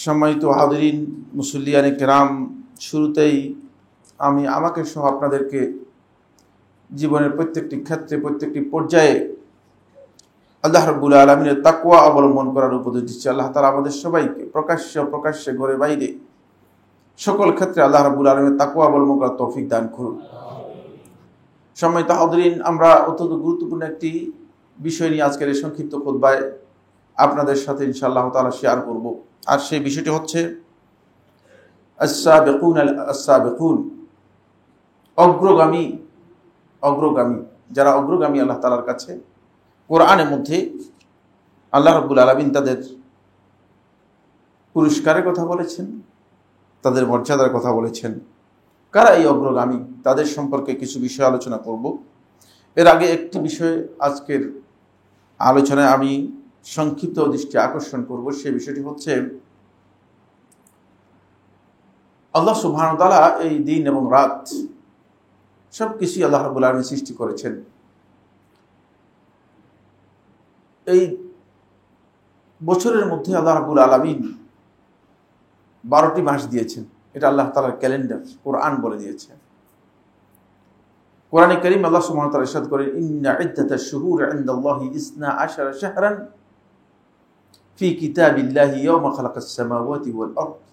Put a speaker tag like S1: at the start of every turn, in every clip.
S1: সম্মানিত হাজিরিন, মুসল্লিয়ানে কেরাম, শুরুতেই আমি আমাকে সহ আপনাদেরকে জীবনের প্রত্যেকটি ক্ষেত্রে প্রত্যেকটি পর্যায়ে আল্লাহ রাব্বুল আলামিনের তাকওয়া অবলম্বন করার উপদেশ দিচ্ছি। আল্লাহ তাআলা আমাদের সবাইকে প্রকাশ্যে ঘরে বাইরে সকল ক্ষেত্রে আল্লাহ রাব্বুল আলামিনের তাকওয়া অবলম্বন করার তৌফিক দান করুন। সম্মানিত হাজিরিন, আমরা অত্যন্ত গুরুত্বপূর্ণ একটি বিষয় নিয়ে আজকের এই সংক্ষিপ্ত খুতবায় আপনাদের সাথে ইনশাআল্লাহ তাআলা শেয়ার করব। আর সেই বিষয়টি হচ্ছে আস-সাবিকুন, অগ্রগামী যারা অগ্রগামী আল্লাহ তাআলার কাছে। কোরআনের মধ্যে আল্লাহ রাব্বুল আলামিন তাদের পুরস্কারের কথা বলেছেন, তাদের মর্যাদার কথা বলেছেন। কারা এই অগ্রগামী, তাদের সম্পর্কে কিছু বিষয় আলোচনা করব। এর আগে একটি বিষয় আজকের আলোচনায় আমি সংক্ষিপ্ত দৃষ্টি আকর্ষণ করব। সেই বিষয়টি হচ্ছে আল্লাহ সুবহানাহু ওয়া তাআলা এই দিন এবং রাত সব কিছুই আল্লাহ রাব্বুল আলামিন সৃষ্টি করেছেন। এই বছরের মধ্যে আল্লাহ রাব্বুল আলামিন 12টি মাস দিয়েছেন। এটা আল্লাহ তাআলার ক্যালেন্ডার, কোরআন বলে দিয়েছে। কোরআনে কারীম আল্লাহ সুবহানাহু ওয়া তাআলা ইরশাদ করেন, ইন্না ইদ্দাতাশ শুহুরি ইনদাল্লাহি 12 শাহরান ফি কিতাবিল্লাহি ইয়াওমা খালাকাস সামাওয়াতি ওয়াল আরদ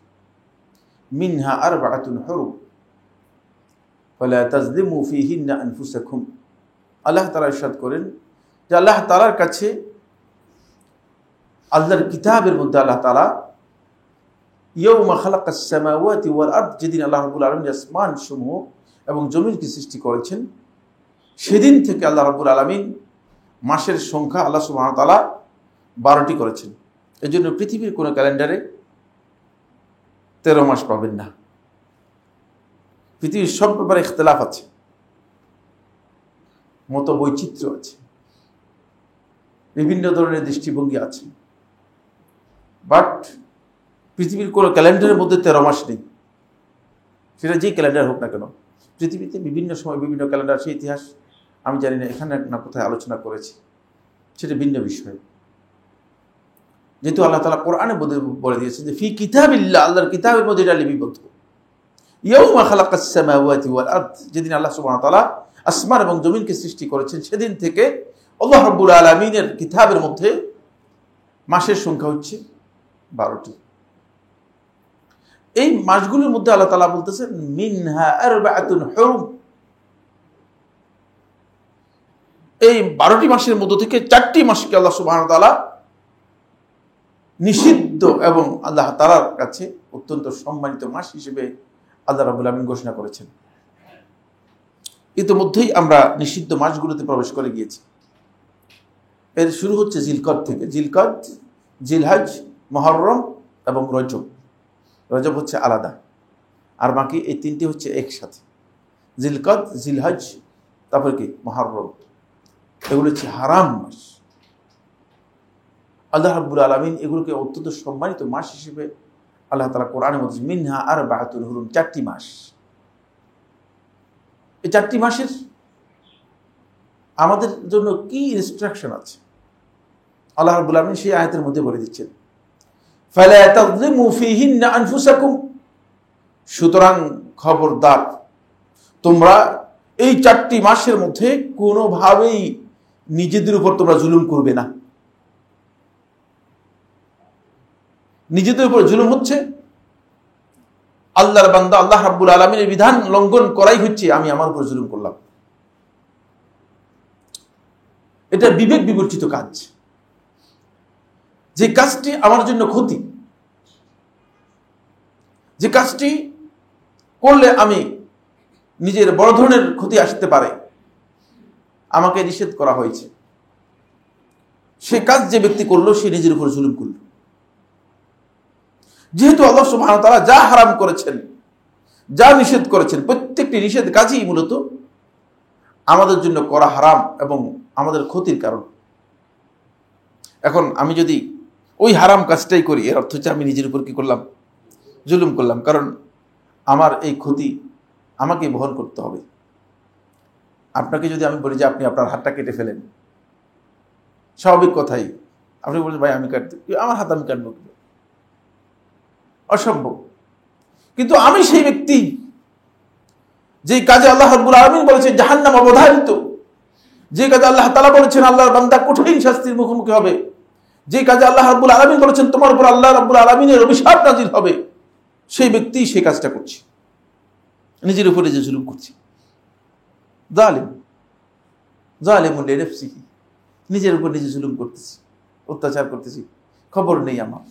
S1: মিনহা আরবাআতুন হুরুম ফালা তাজলিমু ফীহিন্না আনফুসাকুম। আল্লাহ তাআলা ইরশাদ করেন যে আল্লাহ তাআলার কাছে, আল্লাহর কিতাবের মধ্যে আল্লাহ তাআলা ইয়াওমা খালাকাস সামাওয়াতি ওয়াল আরদ, যেদিন আল্লাহ রাব্বুল আলামিন আসমান সমূহ এবং জমিনকে সৃষ্টি করেছেন, সেদিন থেকে আল্লাহ রাব্বুল আলামিন মাসের সংখ্যা আল্লাহ সুবহানাহু ওয়া তাআলা 12টি করেছেন। এজন্য পৃথিবীর কোনো ক্যালেন্ডারে 13 মাস পাবেন না। পৃথিবীর সব ব্যাপারে ইখতিলাফ আছে, মত বৈচিত্র্য আছে, বিভিন্ন ধরনের দৃষ্টিভঙ্গি আছে, বাট পৃথিবীর কোনো ক্যালেন্ডারের মধ্যে 13 মাস নেই। সেটা যেই ক্যালেন্ডার হোক না কেন, পৃথিবীতে বিভিন্ন সময় বিভিন্ন ক্যালেন্ডার, সেই ইতিহাস আমি জানি না, এখানে না কোথায় আলোচনা করেছি, সেটা ভিন্ন বিষয়। যেহেতু আল্লাহ তাআলা কোরআনে বলে দিয়েছেন যে ফি কিতাবিল্লাহ, আল্লাহর কিতাবের মধ্যে এটা লিপিবদ্ধ। ইয়াওমা খালাকাস সামাওয়াতি ওয়াল আরদ, যেদিন আল্লাহ সুবহানাহু ওয়া তাআলা আসমান এবং জমিনকে সৃষ্টি করেছেন, সেদিন থেকে আল্লাহ রাব্বুল আলামিনের কিতাবের মধ্যে মাসের সংখ্যা হচ্ছে 12টি। এই মাসগুলোর মধ্যে আল্লাহ তাআলা বলতেছেন মিনহা আরবাআতুন হুরুম, এই 12টি মাসের মধ্য থেকে 4টি মাসকে আল্লাহ সুবহানাহু ওয়া তাআলা নিষিদ্ধ এবং আল্লাহ তাআলার কাছে অত্যন্ত সম্মানিত মাস হিসেবে আল্লাহ রাব্বুল আলামিন ঘোষণা করেছেন। ইতিমধ্যেই আমরা নিষিদ্ধ মাসগুলোতে প্রবেশ করে গিয়েছি। এর শুরু হচ্ছে জিলকদ থেকে। জিলকদ, জিলহজ, মুহররম এবং রজব। রজব হচ্ছে আলাদা, আর বাকি এই 3টি হচ্ছে একসাথে। জিলকদ, জিলহজ, তারপরে কি মুহররম, এগুলো হচ্ছে হারাম মাস। আল্লাহ রাব্বুল আলামিন এগুলোকে অত্যন্ত সম্মানিত মাস হিসেবে আল্লাহ তাআলা কোরআনের মধ্যে মিনহা আরবাআতুন হুরুম, 4টি মাস। এই 4টি মাসের আমাদের জন্য কি ইনস্ট্রাকশন আছে আল্লাহ রাব্বুল আলামিন সেই আয়াতের মধ্যে বলে দিচ্ছেন, ফালা তাযলিমু ফীহিন্না আনফুসাকুম, সুতরাং খবরদার তোমরা এই 4টি মাসের মধ্যে কোনোভাবেই নিজেদের উপর তোমরা জুলুম করবে না। নিজেদের উপর জুলুম হচ্ছে আল্লাহর বান্দা আল্লাহ রাব্বুল আলামিনের বিধান লঙ্ঘন করাই হচ্ছে আমি আমার উপর জুলুম করলাম। এটা বিবেক বিবর্জিত কাজ। যে কাজটি আমার জন্য ক্ষতি, যে কাজটি করলে আমি নিজের বড় ধরনের ক্ষতি আসতে পারে, আমাকে নিষেধ করা হয়েছে, সে কাজ যে ব্যক্তি করলো সে নিজের উপর জুলুম করল। যেহেতু আল্লাহ সুবহানাহু ওয়া তাআলা যা হারাম করেছেন, যা নিষেধ করেছেন, প্রত্যেকটি নিষেধ কাজই মূলত আমাদের জন্য করা হারাম এবং আমাদের ক্ষতির কারণ। এখন আমি যদি ওই হারাম কাজটাই করি, এর অর্থ হচ্ছে আমি নিজের উপর কি করলাম? জুলুম করলাম। কারণ আমার এই ক্ষতি আমাকে বহন করতে হবে। আপনাকে যদি আমি বলি যে আপনি আপনার হাতটা কেটে ফেলেন, স্বাভাবিক কথাই আপনি বলছেন ভাই আমি কাটতে, আমার হাত আমি কাটবো। অসম্ভব। কিন্তু আমি সেই ব্যক্তি যে কাজে আল্লাহ রাব্বুল আলামিন বলেছেন জাহান্নাম অবধারিত, যে কাজে আল্লাহ তাআলা বলেছেন আল্লাহর বান্দা কঠিন শাস্তির মুখোমুখি হবে, যে কাজে আল্লাহ রাব্বুল আলামিন বলেছেন তোমার উপর আল্লাহ রাব্বুল আলামিনের অভিশাপ নাযিল হবে, সেই ব্যক্তি সেই কাজটা করছে, নিজের উপরে যে জুলুম করছে। জালিমুন লিনাফসিহি, নিজের উপর নিজে জুলুম করতেছি, অত্যাচার করতেছি, খবর নেই, আমার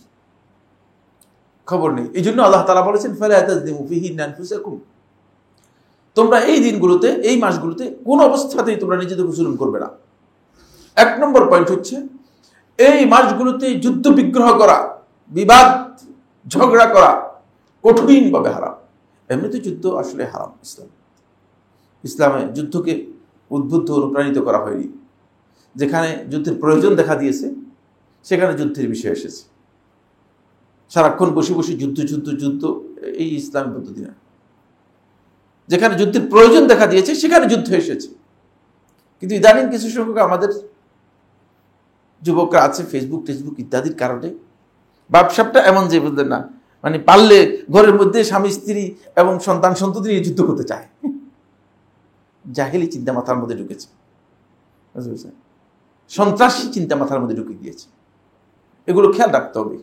S1: খবর নেই। এই জন্য আল্লাহ তাআলা বলেছেন ফালা তাজলিমু ফীহিন্না আনফুসাকুম, তোমরা এই দিনগুলোতে, এই মাসগুলোতে কোন অবস্থাতেই তোমরা নিজেদের উপর জুলুম করবে না। 1 নম্বর পয়েন্ট হচ্ছে এই মাসগুলোতে যুদ্ধ বিগ্রহ করা, বিবাদ ঝগড়া করা কঠিনভাবে হারাম। এমনিতে যুদ্ধ আসলে হারাম। ইসলামে যুদ্ধকে উদ্বুদ্ধ অনুপ্রাণিত করা হয়নি। যেখানে যুদ্ধের প্রয়োজন দেখা দিয়েছে সেখানে যুদ্ধের বিষয় এসেছে। সারাক্ষণ বসে বসে যুদ্ধ যুদ্ধ যুদ্ধ, এই ইসলামী পদ্ধতি না। যেখানে যুদ্ধের প্রয়োজন দেখা দিয়েছে সেখানে যুদ্ধ এসেছে। কিন্তু ইদানিং কিছু সংখ্যক আমাদের যুবকরা আছে ফেসবুক টেসবুক ইত্যাদির কারণে ব্যবসাটা এমন যে বুঝলেন না, মানে পারলে ঘরের মধ্যে স্বামী স্ত্রী এবং সন্তান সন্ততি নিয়ে যুদ্ধ করতে চায়। জাহেলি চিন্তা মাথার মধ্যে ঢুকেছে, বুঝতে, সন্ত্রাসী চিন্তা মাথার মধ্যে ঢুকে গিয়েছে। এগুলো খেয়াল রাখতে হবে,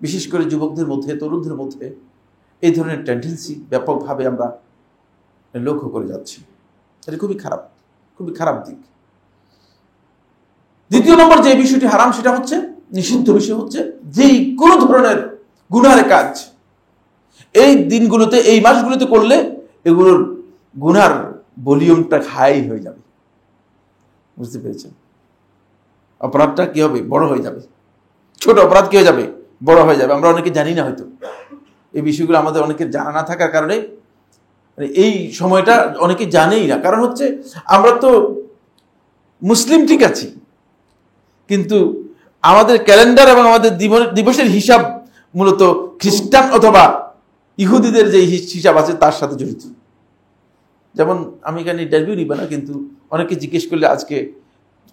S1: বিশেষ করে যুবকদের মধ্যে, তরুণদের মধ্যে এই ধরনের টেন্ডেন্সি ব্যাপকভাবে আমরা লক্ষ্য করে যাচ্ছি। এটা খুবই খারাপ, খুবই খারাপ দিক। 2 নম্বর যে বিষয়টি হারাম সেটা হচ্ছে, নিষিদ্ধ বিষয় হচ্ছে যেই কোনো ধরনের গুনাহের কাজ এই দিনগুলোতে, এই মাসগুলোতে করলে এগুলোর গুনার ভলিউমটা হাই হয়ে যাবে। বুঝতে পেরেছেন? অপরাধটা কি হবে? বড় হয়ে যাবে। ছোট অপরাধ কি হয়ে যাবে? বড় হয়ে যাবে। আমরা অনেকে জানি না, হয়তো এই বিষয়গুলো আমাদের অনেকের জানা না থাকার কারণে এই সময়টা অনেকে জানেই না। কারণ হচ্ছে আমরা তো মুসলিম ঠিক আছি, কিন্তু আমাদের ক্যালেন্ডার এবং আমাদের দিবসের হিসাব মূলত খ্রিস্টান অথবা ইহুদিদের যে হিসাব আছে তার সাথে জড়িত। যেমন আমি এখানে ইন্টারভিউ নিব না, কিন্তু অনেকে জিজ্ঞেস করলে আজকে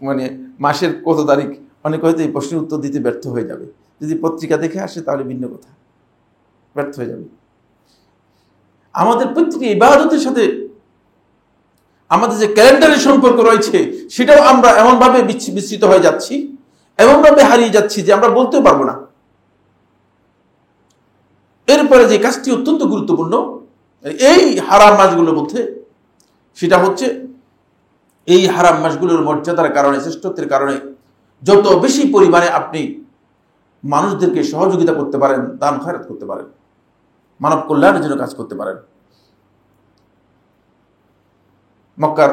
S1: মানে মাসের কত তারিখ, অনেকে হয়তো এই প্রশ্নের উত্তর দিতে ব্যর্থ হয়ে যাবে। যদি পত্রিকা দেখে আসে তাহলে ভিন্ন কথা, ব্যর্থ হয়ে যাবে। আমাদের প্রত্যেকটি ইবাদতের সাথে আমাদের যে ক্যালেন্ডারের সম্পর্ক রয়েছে সেটাও আমরা এমনভাবে বিস্তৃত হয়ে যাচ্ছি, এমনভাবে হারিয়ে যাচ্ছি যে আমরা বলতেও পারবো না। এরপরে যে কাজটি অত্যন্ত গুরুত্বপূর্ণ এই হারাম মাসগুলোর মধ্যে, সেটা হচ্ছে এই হারাম মাসগুলোর মর্যাদার কারণে, শ্রেষ্ঠত্বের কারণে যত বেশি পরিমাণে আপনি মানুষদেরকে সহযোগিতা করতে পারেন, দান খয়রাত করতে পারেন, মানব কল্যাণের জন্য কাজ করতে পারেন। মক্কার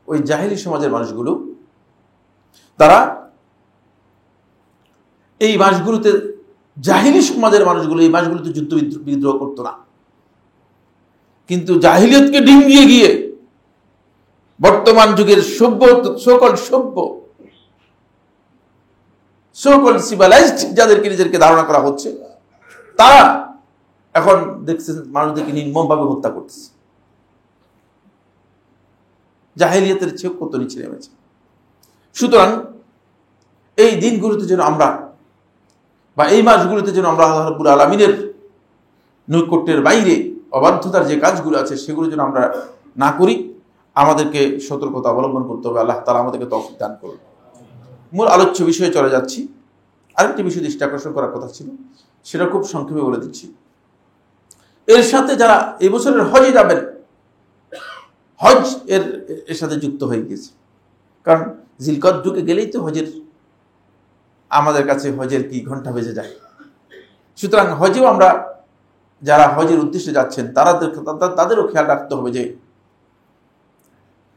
S1: ওই জাহেলি সমাজের মানুষগুলো, তারা এই মাসগুলোতে, জাহিলি সমাজের মানুষগুলো এই মাসগুলোতে যুদ্ধ বিদ্রোহ করতো না, কিন্তু জাহিলিয়তকে ডিঙ্গিয়ে গিয়ে বর্তমান যুগের সকল সিভিলাইজড যাদেরকে নিজেদেরকে ধারণা করা হচ্ছে, তারা এখন দেখছেন মানুষদেরকে নির্মমভাবে হত্যা করতেছে। জাহেলিয়াতের চেয়ে কত নিচে নেমেছে। সুতরাং এই দিনগুলোতে যেন আমরা, বা এই মাসগুলোতে যেন আমরা আল্লাহ রাব্বুল আলামিনের নৈকট্যের বাইরে অবাধ্যতার যে কাজগুলো আছে সেগুলো যেন আমরা না করি, আমাদেরকে সতর্কতা অবলম্বন করতে হবে। আল্লাহ তাআলা আমাদেরকে তৌফিক দান করুন। মূল আলোচ্য বিষয়ে চলে যাচ্ছি। আরেকটি বিষয় দৃষ্টি আকর্ষণ করার কথা ছিল, সেটা খুব সংক্ষেপে বলে দিচ্ছি। এর সাথে যারা এই বছরের হজে যাবেন, হজ এর সাথে যুক্ত হয়ে গেছে। কারণ জিলকদ ঢুকে গেলেই তো হজের, আমাদের কাছে হজের কি ঘন্টা বেজে যায়। সুতরাং হজেও আমরা যারা হজের উদ্দেশ্যে যাচ্ছেন তাদেরও খেয়াল রাখতে হবে যে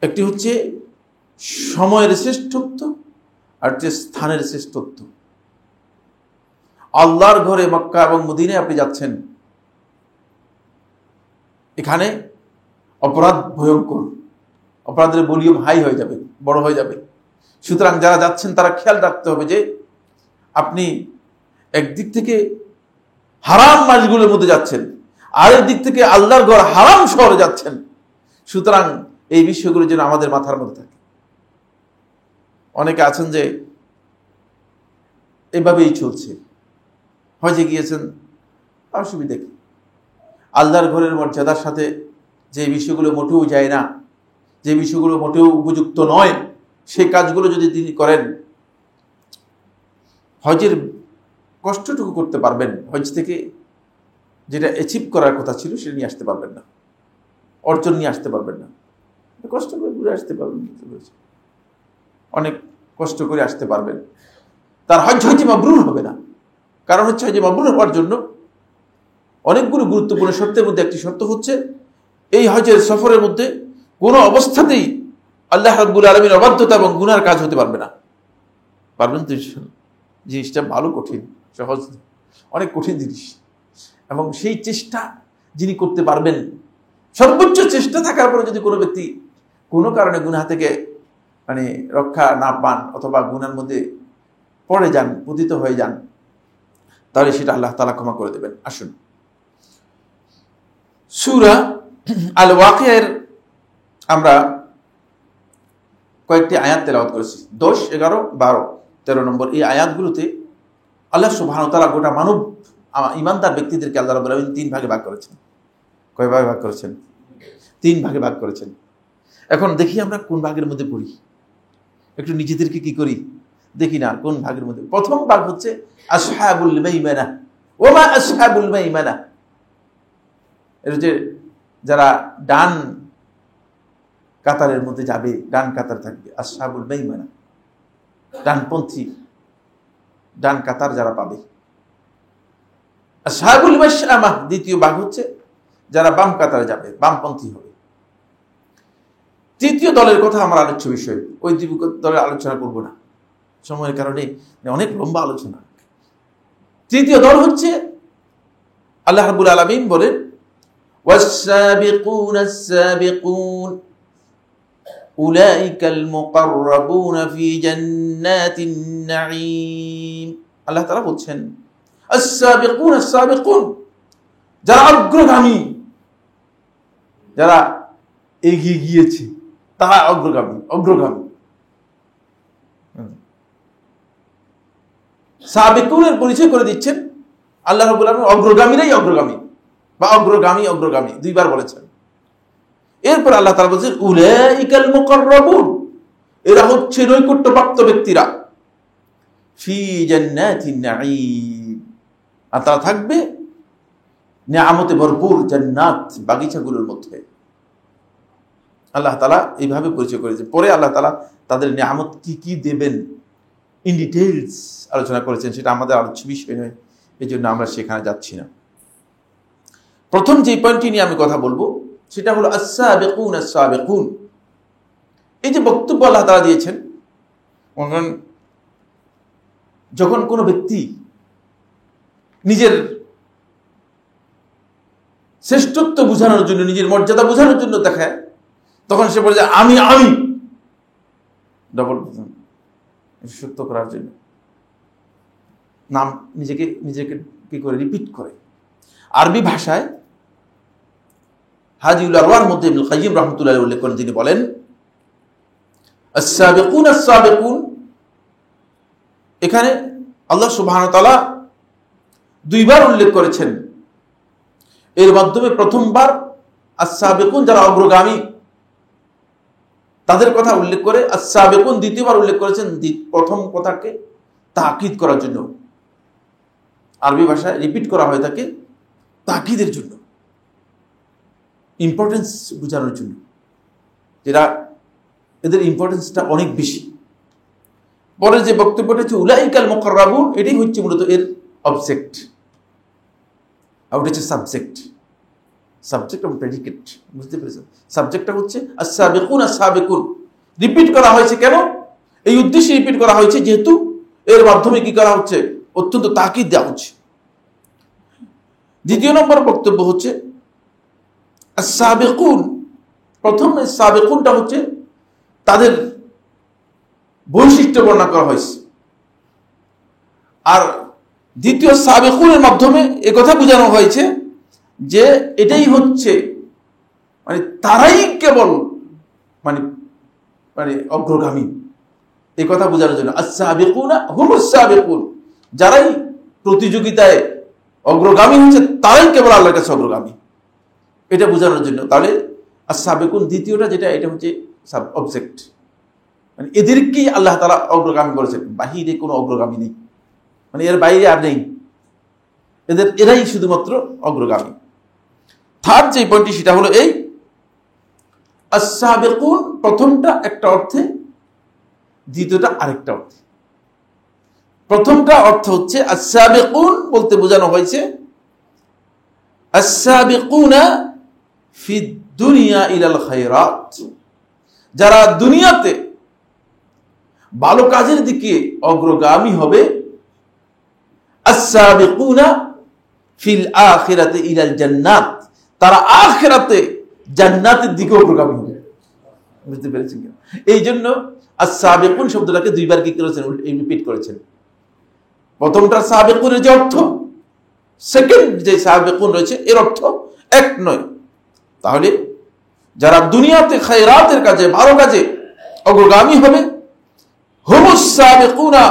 S1: একটি হচ্ছে সময়ের শ্রেষ্ঠত্ব আর যে স্থানের শ্রেষ্ঠত্ব। আল্লাহর ঘরে মক্কা এবং মদিনায় আপনি যাচ্ছেন, এখানে অপরাধ ভয়ঙ্কর, অপরাধের ভলিউম হাই হয়ে যাবে, বড় হয়ে যাবে। সুতরাং যারা যাচ্ছেন তারা খেয়াল রাখতে হবে যে আপনি একদিক থেকে হারাম মাসগুলোর মধ্যে যাচ্ছেন, আরেক দিক থেকে আল্লাহর ঘর হারাম শহরে যাচ্ছেন। সুতরাং এই বিষয়গুলো যেন আমাদের মাথার মধ্যে থাকে। অনেকে আছেন যে এভাবেই চলছে, হজে গিয়েছেন, অসুবিধা কি? আল্লাহর ঘরের মর্যাদার সাথে যে বিষয়গুলো মোটেও যায় না, যে বিষয়গুলো মোটেও উপযুক্ত নয়, সেই কাজগুলো যদি তিনি করেন, হজের কষ্টটুকু করতে পারবেন, হজ থেকে যেটা অ্যাচিভ করার কথা ছিল সেটা নিয়ে আসতে পারবেন না, অর্জন নিয়ে আসতে পারবেন না। কষ্ট করে ঘুরে আসতে পারবেন, অনেক কষ্ট করে আসতে পারবেন, তার হজ হজে মাবরুর হবে না। কারণ হচ্ছে হজে মাবরুর হওয়ার জন্য অনেকগুলো গুরুত্বপূর্ণ শর্তের মধ্যে একটি শর্ত হচ্ছে এই হজের সফরের মধ্যে কোনো অবস্থাতেই আল্লাহ রাব্বুল আলামিনের অবাধ্যতা এবং গুনার কাজ হতে পারবে না। পারবেন তো? জিনিসটা ভালো কঠিন, সহজ অনেক কঠিন জিনিস, এবং সেই চেষ্টা যিনি করতে পারবেন, সর্বোচ্চ চেষ্টা থাকার পরে যদি কোনো ব্যক্তি কোনো কারণে গুনাহ থেকে রক্ষা না পান অথবা গুনার মধ্যে পড়ে যান, পতিত হয়ে যান, তাহলে সেটা আল্লাহ তাআলা ক্ষমা করে দেবেন। আসুন সূরা আল ওয়াকিয়ার আমরা কয়েকটি আয়াত তেলাওয়াত করেছি, 10, 11, 12, 13 নম্বর এই আয়াতগুলোতে আল্লাহ সুবহানাহু ওয়া তাআলা গোটা মানব ঈমানদার ব্যক্তিদেরকে আল্লাহ রাব্বুল আলামিন 3 ভাগে ভাগ করেছেন। কয় ভাগে ভাগ করেছেন? 3 ভাগে ভাগ করেছেন। এখন দেখি আমরা কোন ভাগের মধ্যে পড়ি, একটু নিজেদেরকে কি করি দেখি না কোন ভাগের মধ্যে। প্রথম ভাগ হচ্ছে আসহাবুল মাইমানা। ওমা আসহাবুল মাইমানা, এর যে যারা ডান কাতারের মধ্যে যাবে, ডান কাতার থাকবে, আসহাবুল মাইমানা, ডানপন্থী, ডান কাতার যারা পাবে। আসহাবুল মাশআমা দ্বিতীয় ভাগ হচ্ছে যারা বাম কাতারে যাবে, বামপন্থী হবে। তৃতীয় দলের কথা আমার আলোচ্য বিষয়, ওই দুই দলের আলোচনা করব না, সময়ের কারণে অনেক লম্বা আলোচনা। তৃতীয় দল হচ্ছে আল্লাহ রাব্বুল আলামিন বলেন والسابقون السابقون أولئك المقربون في جنات النعيم। আল্লাহ তাআলা বলছেন السابقون السابقون, যারা অগ্রগামী, যারা এগিয়ে গিয়েছে তারা অগ্রগামী। সাবিকুনের পরিচয় করে দিচ্ছেন আল্লাহ রাব্বুল আলামিন, অগ্রগামীরাই অগ্রগামী বা অগ্রগামী দুইবার বলেছেন। এরপর আল্লাহ তাআলা বলেছেন উলাইকাল মুকাররাবুন, এরা হচ্ছে নৈকট্যপ্রাপ্ত ব্যক্তিরা, ফি জান্নাতিন নাঈম, আর তারা থাকবে নিয়ামতে ভরপুর জান্নাত বাগিচাগুলোর মধ্যে। আল্লাহ তাআলা এইভাবে পরিচয় করেছেন। পরে আল্লাহ তাআলা তাদের নিয়ামত কি কি দেবেন ইন ডিটেইলস আলোচনা করেছেন, সেটা আমাদের আলোচ্য বিষয় নয়, এই জন্য আমরা সেখানে যাচ্ছি না। প্রথম যে পয়েন্টটি নিয়ে আমি কথা বলবো সেটা হলো as-sabiqun as-sabiqun। এই যে বক্তব্য আল্লাহ তাআলা দিয়েছেন, যখন কোনো ব্যক্তি নিজের শ্রেষ্ঠত্ব বোঝানোর জন্য, নিজের মর্যাদা বোঝানোর জন্য দেখায়, তখন সে বলে যে আমি ডবল সত্য করার জন্য নাম নিজেকে কি করে রিপিট করে। আরবি ভাষায় হাদিউল আরওয়ার মধ্যে ইবনুল কাইয়্যিম রাহমাতুল্লাহ আলাইহি উল্লেখ করেন, তিনি বলেন as-sabiqun as-sabiqun, এখানে আল্লাহ সুবহানাহু ওয়া তাআলা দুইবার উল্লেখ করেছেন। এর মাধ্যমে প্রথমবার as-sabiqun যারা অগ্রগামী তাদের কথা উল্লেখ করে, as-sabiqun দ্বিতীয়বার উল্লেখ করেছেন প্রথম কথাকে তাকিদ করার জন্য। আরবি ভাষায় রিপিট করা হয় থাকে তাকিদের জন্য, ইম্পর্টেন্স বোঝানোর জন্য, যেটা এদের ইম্পর্টেন্সটা অনেক বেশি। পরে যে বক্তব্যটা হচ্ছে উলাইকাল মুকাররাবুন, এটাই হচ্ছে মূলত এর অবজেক্ট, আর ওটা হচ্ছে সাবজেক্ট এবং প্রেডিকেট, বুঝতে পেরেছেন? সাবজেক্টটা হচ্ছে as-sabiqun as-sabiqun, রিপিট করা হয়েছে কেন? এই উদ্দেশ্যে রিপিট করা হয়েছে যেহেতু এর মাধ্যমে কি করা হচ্ছে, অত্যন্ত তাকিদ দেওয়া হচ্ছে। দ্বিতীয় নম্বর বক্তব্য হচ্ছে as-sabiqun, প্রথম সাবিকুনটা হচ্ছে তাদের বৈশিষ্ট্য বর্ণনা করা হয়েছে, আর দ্বিতীয় সাবিকুনের মাধ্যমে একথা বোঝানো হয়েছে যে এটাই হচ্ছে তারাই কেবল অগ্রগামী, এই কথা বোঝানোর জন্য as-sabiquna humus sabiqun, যারাই প্রতিযোগিতায় অগ্রগামী হচ্ছে তারাই কেবল আল্লাহর কাছে অগ্রগামী, এটা বোঝানোর জন্য। তাহলে as-সাবিকুন দ্বিতীয়টা যেটা, এটা হচ্ছে সাব অবজেক্ট, মানে এদেরকেই আল্লাহ তাআলা অগ্রগামী করেছেন, বাহিরে কোনো অগ্রগামী নেই, মানে এর বাইরে আর নেই, এরাই শুধুমাত্র অগ্রগামী। থার্ড যে পয়েন্টটি সেটা হলো এই as-সাবিকুন, প্রথমটা একটা অর্থে, দ্বিতীয়টা আরেকটা অর্থে। প্রথমটা অর্থ হচ্ছে as-সাবিকুন বলতে বোঝানো হয়েছে as-সাবিকুনা ফিদ দুনিয়া ইলাল খায়রাত, যারা দুনিয়াতে ভালো কাজের দিকে অগ্রগামী হবে, as-সাবিকুনা ফিল আখিরাতি ইলাল জান্নাত, তারা আখিরাতে জান্নাতের দিকে অগ্রগামী হবে। বুঝতে পেরেছেন কি? এই জন্য as-সাবিকুন শব্দটাকে দুইবার কি করেছেন, রিপিট করেছেন। প্রথমটা সাবিকুনের যে অর্থ, সেকেন্ড যে সাবিকুন রয়েছে এর অর্থ এক নয়। তাহলে যারা দুনিয়াতে খায়রাতের কাজে, ভালো কাজে অগ্রগামী হবে, হুমুস সাবিকুনা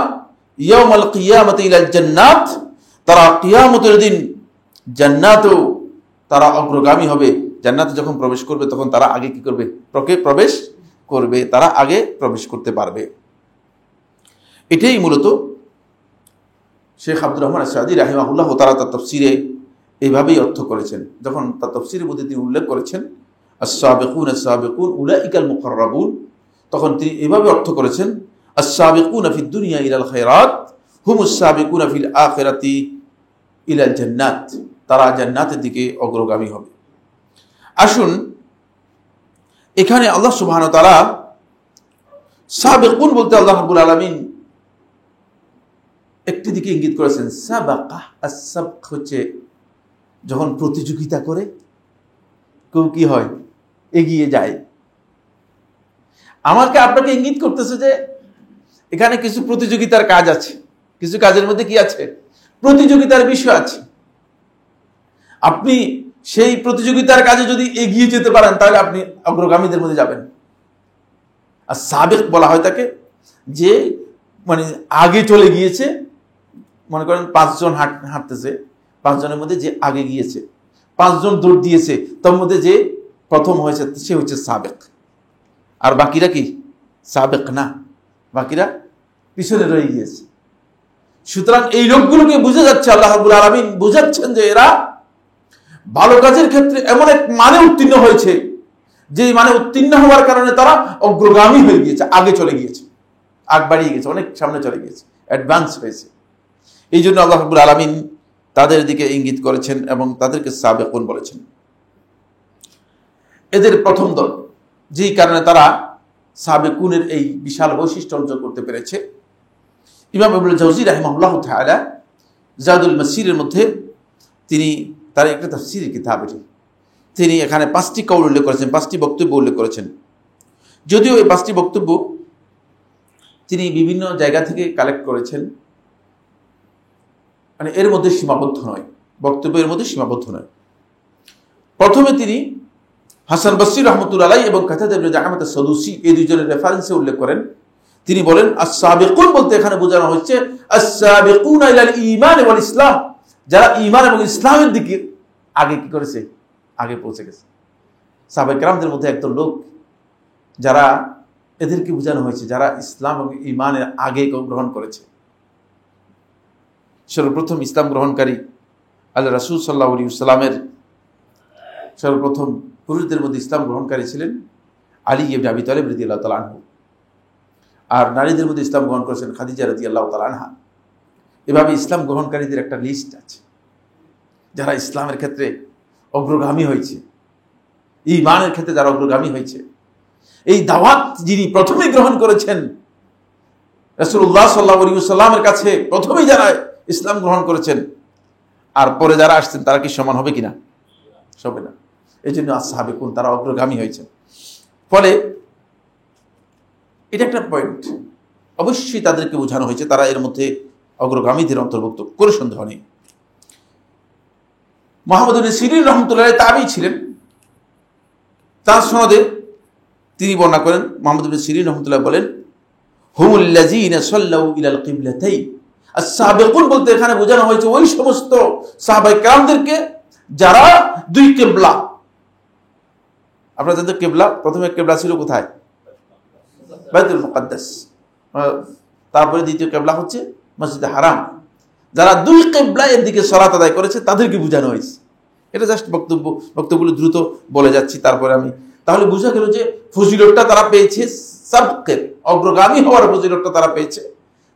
S1: ইয়াউমাল কিয়ামাতি ইলাল জান্নাত, তারা কিয়ামতের দিন জান্নাতেও তারা অগ্রগামী হবে। জান্নাতে যখন প্রবেশ করবে তখন তারা আগে কি করবে, প্রবেশ করবে, তারা আগে প্রবেশ করতে পারবে। এটাই মূলত শেখ আব্দুর রহমান আস-সাদি রাহিমাহুল্লাহ তাআলা তার তাফসিরে এইভাবেই অর্থ করেছেন। যখন তার তাফসিরের মধ্যে তিনি উল্লেখ করেছেন as-সাবিকুন as-সাবিকুন উলাইকাল মুকাররাবুন, তখন তিনি এভাবে অর্থ করেছেন as-সাবিকুনা ফিদ দুনিয়া ইলাল খায়রাত হুমুস সাবিকুনা ফিল আখিরাতি ইলাল জান্নাত, তারা জান্নাতের দিকে অগ্রগামী হবে। আসুন এখানে আল্লাহ সুবহানাহু ওয়া তাআলা সাবিকুন বলতে আল্লাহ রাব্বুল আলামিন একটি দিকে ইঙ্গিত করেছেন, সাবাকা। as-সাবক হচ্ছে যখন প্রতিযোগিতা করে কেউ কি হয়, এগিয়ে যায়। আমাকে আপনাকে ইঙ্গিত করতেছে যে এখানে কিছু প্রতিযোগিতার কাজ আছে, কিছু কাজের মধ্যে কি আছে, প্রতিযোগিতার বিষয় আছে। আপনি সেই প্রতিযোগিতার কাজে যদি এগিয়ে যেতে পারেন তাহলে আপনি অগ্রগামীদের মধ্যে যাবেন। আর সাবেক বলা হয় তাকে, যে মানে আগে চলে গিয়েছে। মনে করেন 5 জন হাঁটতেছে, 5 জনের মধ্যে যে আগে গিয়েছে, 5 জন দৌড় দিয়েছে, তার মধ্যে যে প্রথম হয়েছে সে হচ্ছে সাবেক। আর বাকিরা কি সাবেক না, বাকিরা পিছনে রয়ে গিয়েছে। সুতরাং এই লোকগুলোকে বুঝা যাচ্ছে, আল্লাহ রাব্বুল আলামিন বুঝাচ্ছেন যে এরা ভালো কাজের ক্ষেত্রে এমন এক মানে উত্তীর্ণ হয়েছে, যে মানে উত্তীর্ণ হওয়ার কারণে তারা অগ্রগামী হয়ে গিয়েছে, আগে চলে গিয়েছে, আগ বাড়িয়ে গেছে, অনেক সামনে চলে গিয়েছে, অ্যাডভান্স হয়েছে। এই জন্য আল্লাহ রাব্বুল আলামিন তাদের দিকে ইঙ্গিত করেছেন এবং তাদেরকে সাবিকুন বলেছেন। এদের প্রথম দল, যেই কারণে তারা সাবিকুনের এই বিশাল বৈশিষ্ট্য অর্জন করতে পেরেছে। ইমাম ইবনুল জাওজি রাহিমাহুল্লাহু তাআলা জাদুল মাসিরের মধ্যে তিনি তার একটা তাফসীরের কিতাব, তিনি এখানে 5টি কওল উল্লেখ করেছেন, 5টি বক্তব্য উল্লেখ করেছেন। যদিও এই 5টি বক্তব্য তিনি বিভিন্ন জায়গা থেকে কালেক্ট করেছেন, মানে এর মধ্যে সীমাবদ্ধ নয়, বক্তব্যের মধ্যে সীমাবদ্ধ নয়। প্রথমে তিনি হাসান বসরি রাহমাতুল্লাহ আলাইহি এবং কাতাদা ইবনে দিআমাত আস-সাদুসি এই দুইজনের রেফারেন্সে উল্লেখ করেন। তিনি বলেন as-সাবিকুন বলতে এখানে বোঝানো হচ্ছে as-সাবিকুনা ইলাল ঈমান ওয়াল ইসলাম, যারা ঈমান এবং ইসলামের দিকে আগে কি করেছে, আগে পৌঁছে গেছে। সাহাবায়ে কেরামদের মধ্যে একদল লোক যারা, এদেরকে বোঝানো হয়েছে যারা ইসলাম এবং ঈমানের আগে গ্রহণ করেছে। সর্বপ্রথম ইসলাম গ্রহণকারী আল্লাহ রাসূল সাল্লাল্লাহু আলাইহি ওয়াসাল্লামের সর্বপ্রথম পুরুষদের মধ্যে ইসলাম গ্রহণকারী ছিলেন আলী ইবনে আবি তালিব রাদিয়াল্লাহু তাআলা আনহু, আর নারীদের মধ্যে ইসলাম গ্রহণ করেছেন খাদিজা রাদিয়াল্লাহু তাআলা আনহা। এভাবে ইসলাম গ্রহণকারীদের একটা লিস্ট আছে, যারা ইসলামের ক্ষেত্রে অগ্রগামী হয়েছে, ঈমানের ক্ষেত্রে যারা অগ্রগামী হয়েছে। এই দাওয়াত যিনি প্রথমেই গ্রহণ করেছেন, রাসূলুল্লাহ সাল্লাল্লাহু আলাইহি ওয়াসাল্লামের কাছে প্রথমেই যারা ইসলাম গ্রহণ করেছেন, আর পরে যারা আসছেন তারা কি সমান হবে কিনা? হবে না। এই জন্য আসহাবিকুন, তারা অগ্রগামী হয়েছে। ফলে এটা একটা পয়েন্ট, অবশ্যই তাদেরকে বোঝানো হয়েছে তারা এর মধ্যে অগ্রগামীদের অন্তর্ভুক্ত, কোনো সন্দেহ নেই। মুহাম্মদ ইবনে সিরিন রাহমাতুল্লাহ তাবী ছিলেন, তার সনদে তিনি বর্ণনা করেন, মুহাম্মদ ইবনে সিরিন রাহমাতুল্লাহ বলেন হুমুল্লাযীনা সাল্লাউ ইলাল কিবলাতাইন আস-সাবিকুন বলতে এখানে বোঝানো হয়েছে ওই সমস্ত সাহাবায়ে কেরামদেরকে যারা দুই কিবলা, আপনারা জানেন কিবলা, প্রথমে কিবলা ছিল কোথায়? বাইতুল মুকাদ্দাস, তারপরে দ্বিতীয় কিবলা হচ্ছে মসজিদে হারাম। যারা দুই কিবলা এর দিকে সালাত আদায় করেছে তাদেরকে বোঝানো হয়েছে। এটা জাস্ট বক্তব্যগুলো দ্রুত বলে যাচ্ছি, তারপরে আমি তাহলে বোঝা গেল যে ফজিলতটা তারা পেয়েছে, সাবকের অগ্রগামী হওয়ার ফজিলতটা তারা পেয়েছে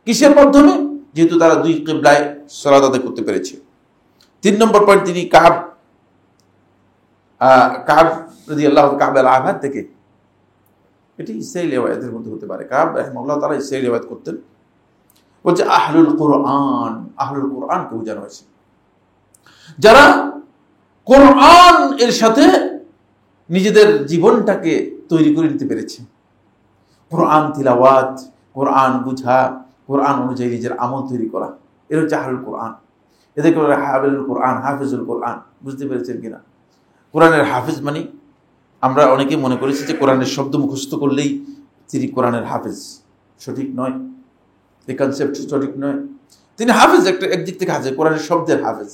S1: কিসের মাধ্যমে? যেহেতু তারা দুই কিবলায় সালাত আদায় করতে পেরেছে। 3 নম্বর পয়েন্ট, তিনি কাব রাদিয়াল্লাহু কাব আল-আহবাদ থেকে, এটি ইসরাঈলী রিওয়ায়াতের মধ্যে হতে পারে, কাব রাহিমাহুল্লাহ তাআলা ইসরাঈলী রিওয়ায়াত করতেন, বলছে আহলুল কোরআন, আহলুল কোরআনকে বোঝানো হয়েছে যারা কোরআন এর সাথে নিজেদের জীবনটাকে তৈরি করে নিতে পেরেছে। কোরআন তিলাওয়াত, কোরআন বুঝা, কোরআন অনুযায়ী নিজের আমল তৈরি করা, এর হচ্ছে আহলুল কোরআন। এদেরকে বলে হাফিজুল কোরআন, হাফিজুল কোরআন। বুঝতে পেরেছেন কিনা? কোরআনের হাফিজ মানে আমরা অনেকেই মনে করেছি যে কোরআনের শব্দ মুখস্থ করলেই তিনি কোরআনের হাফিজ। সঠিক নয়, এই কনসেপ্ট সঠিক নয়। তিনি হাফিজ একদিক থেকে হাফিজ, কোরআনের শব্দের হাফিজ,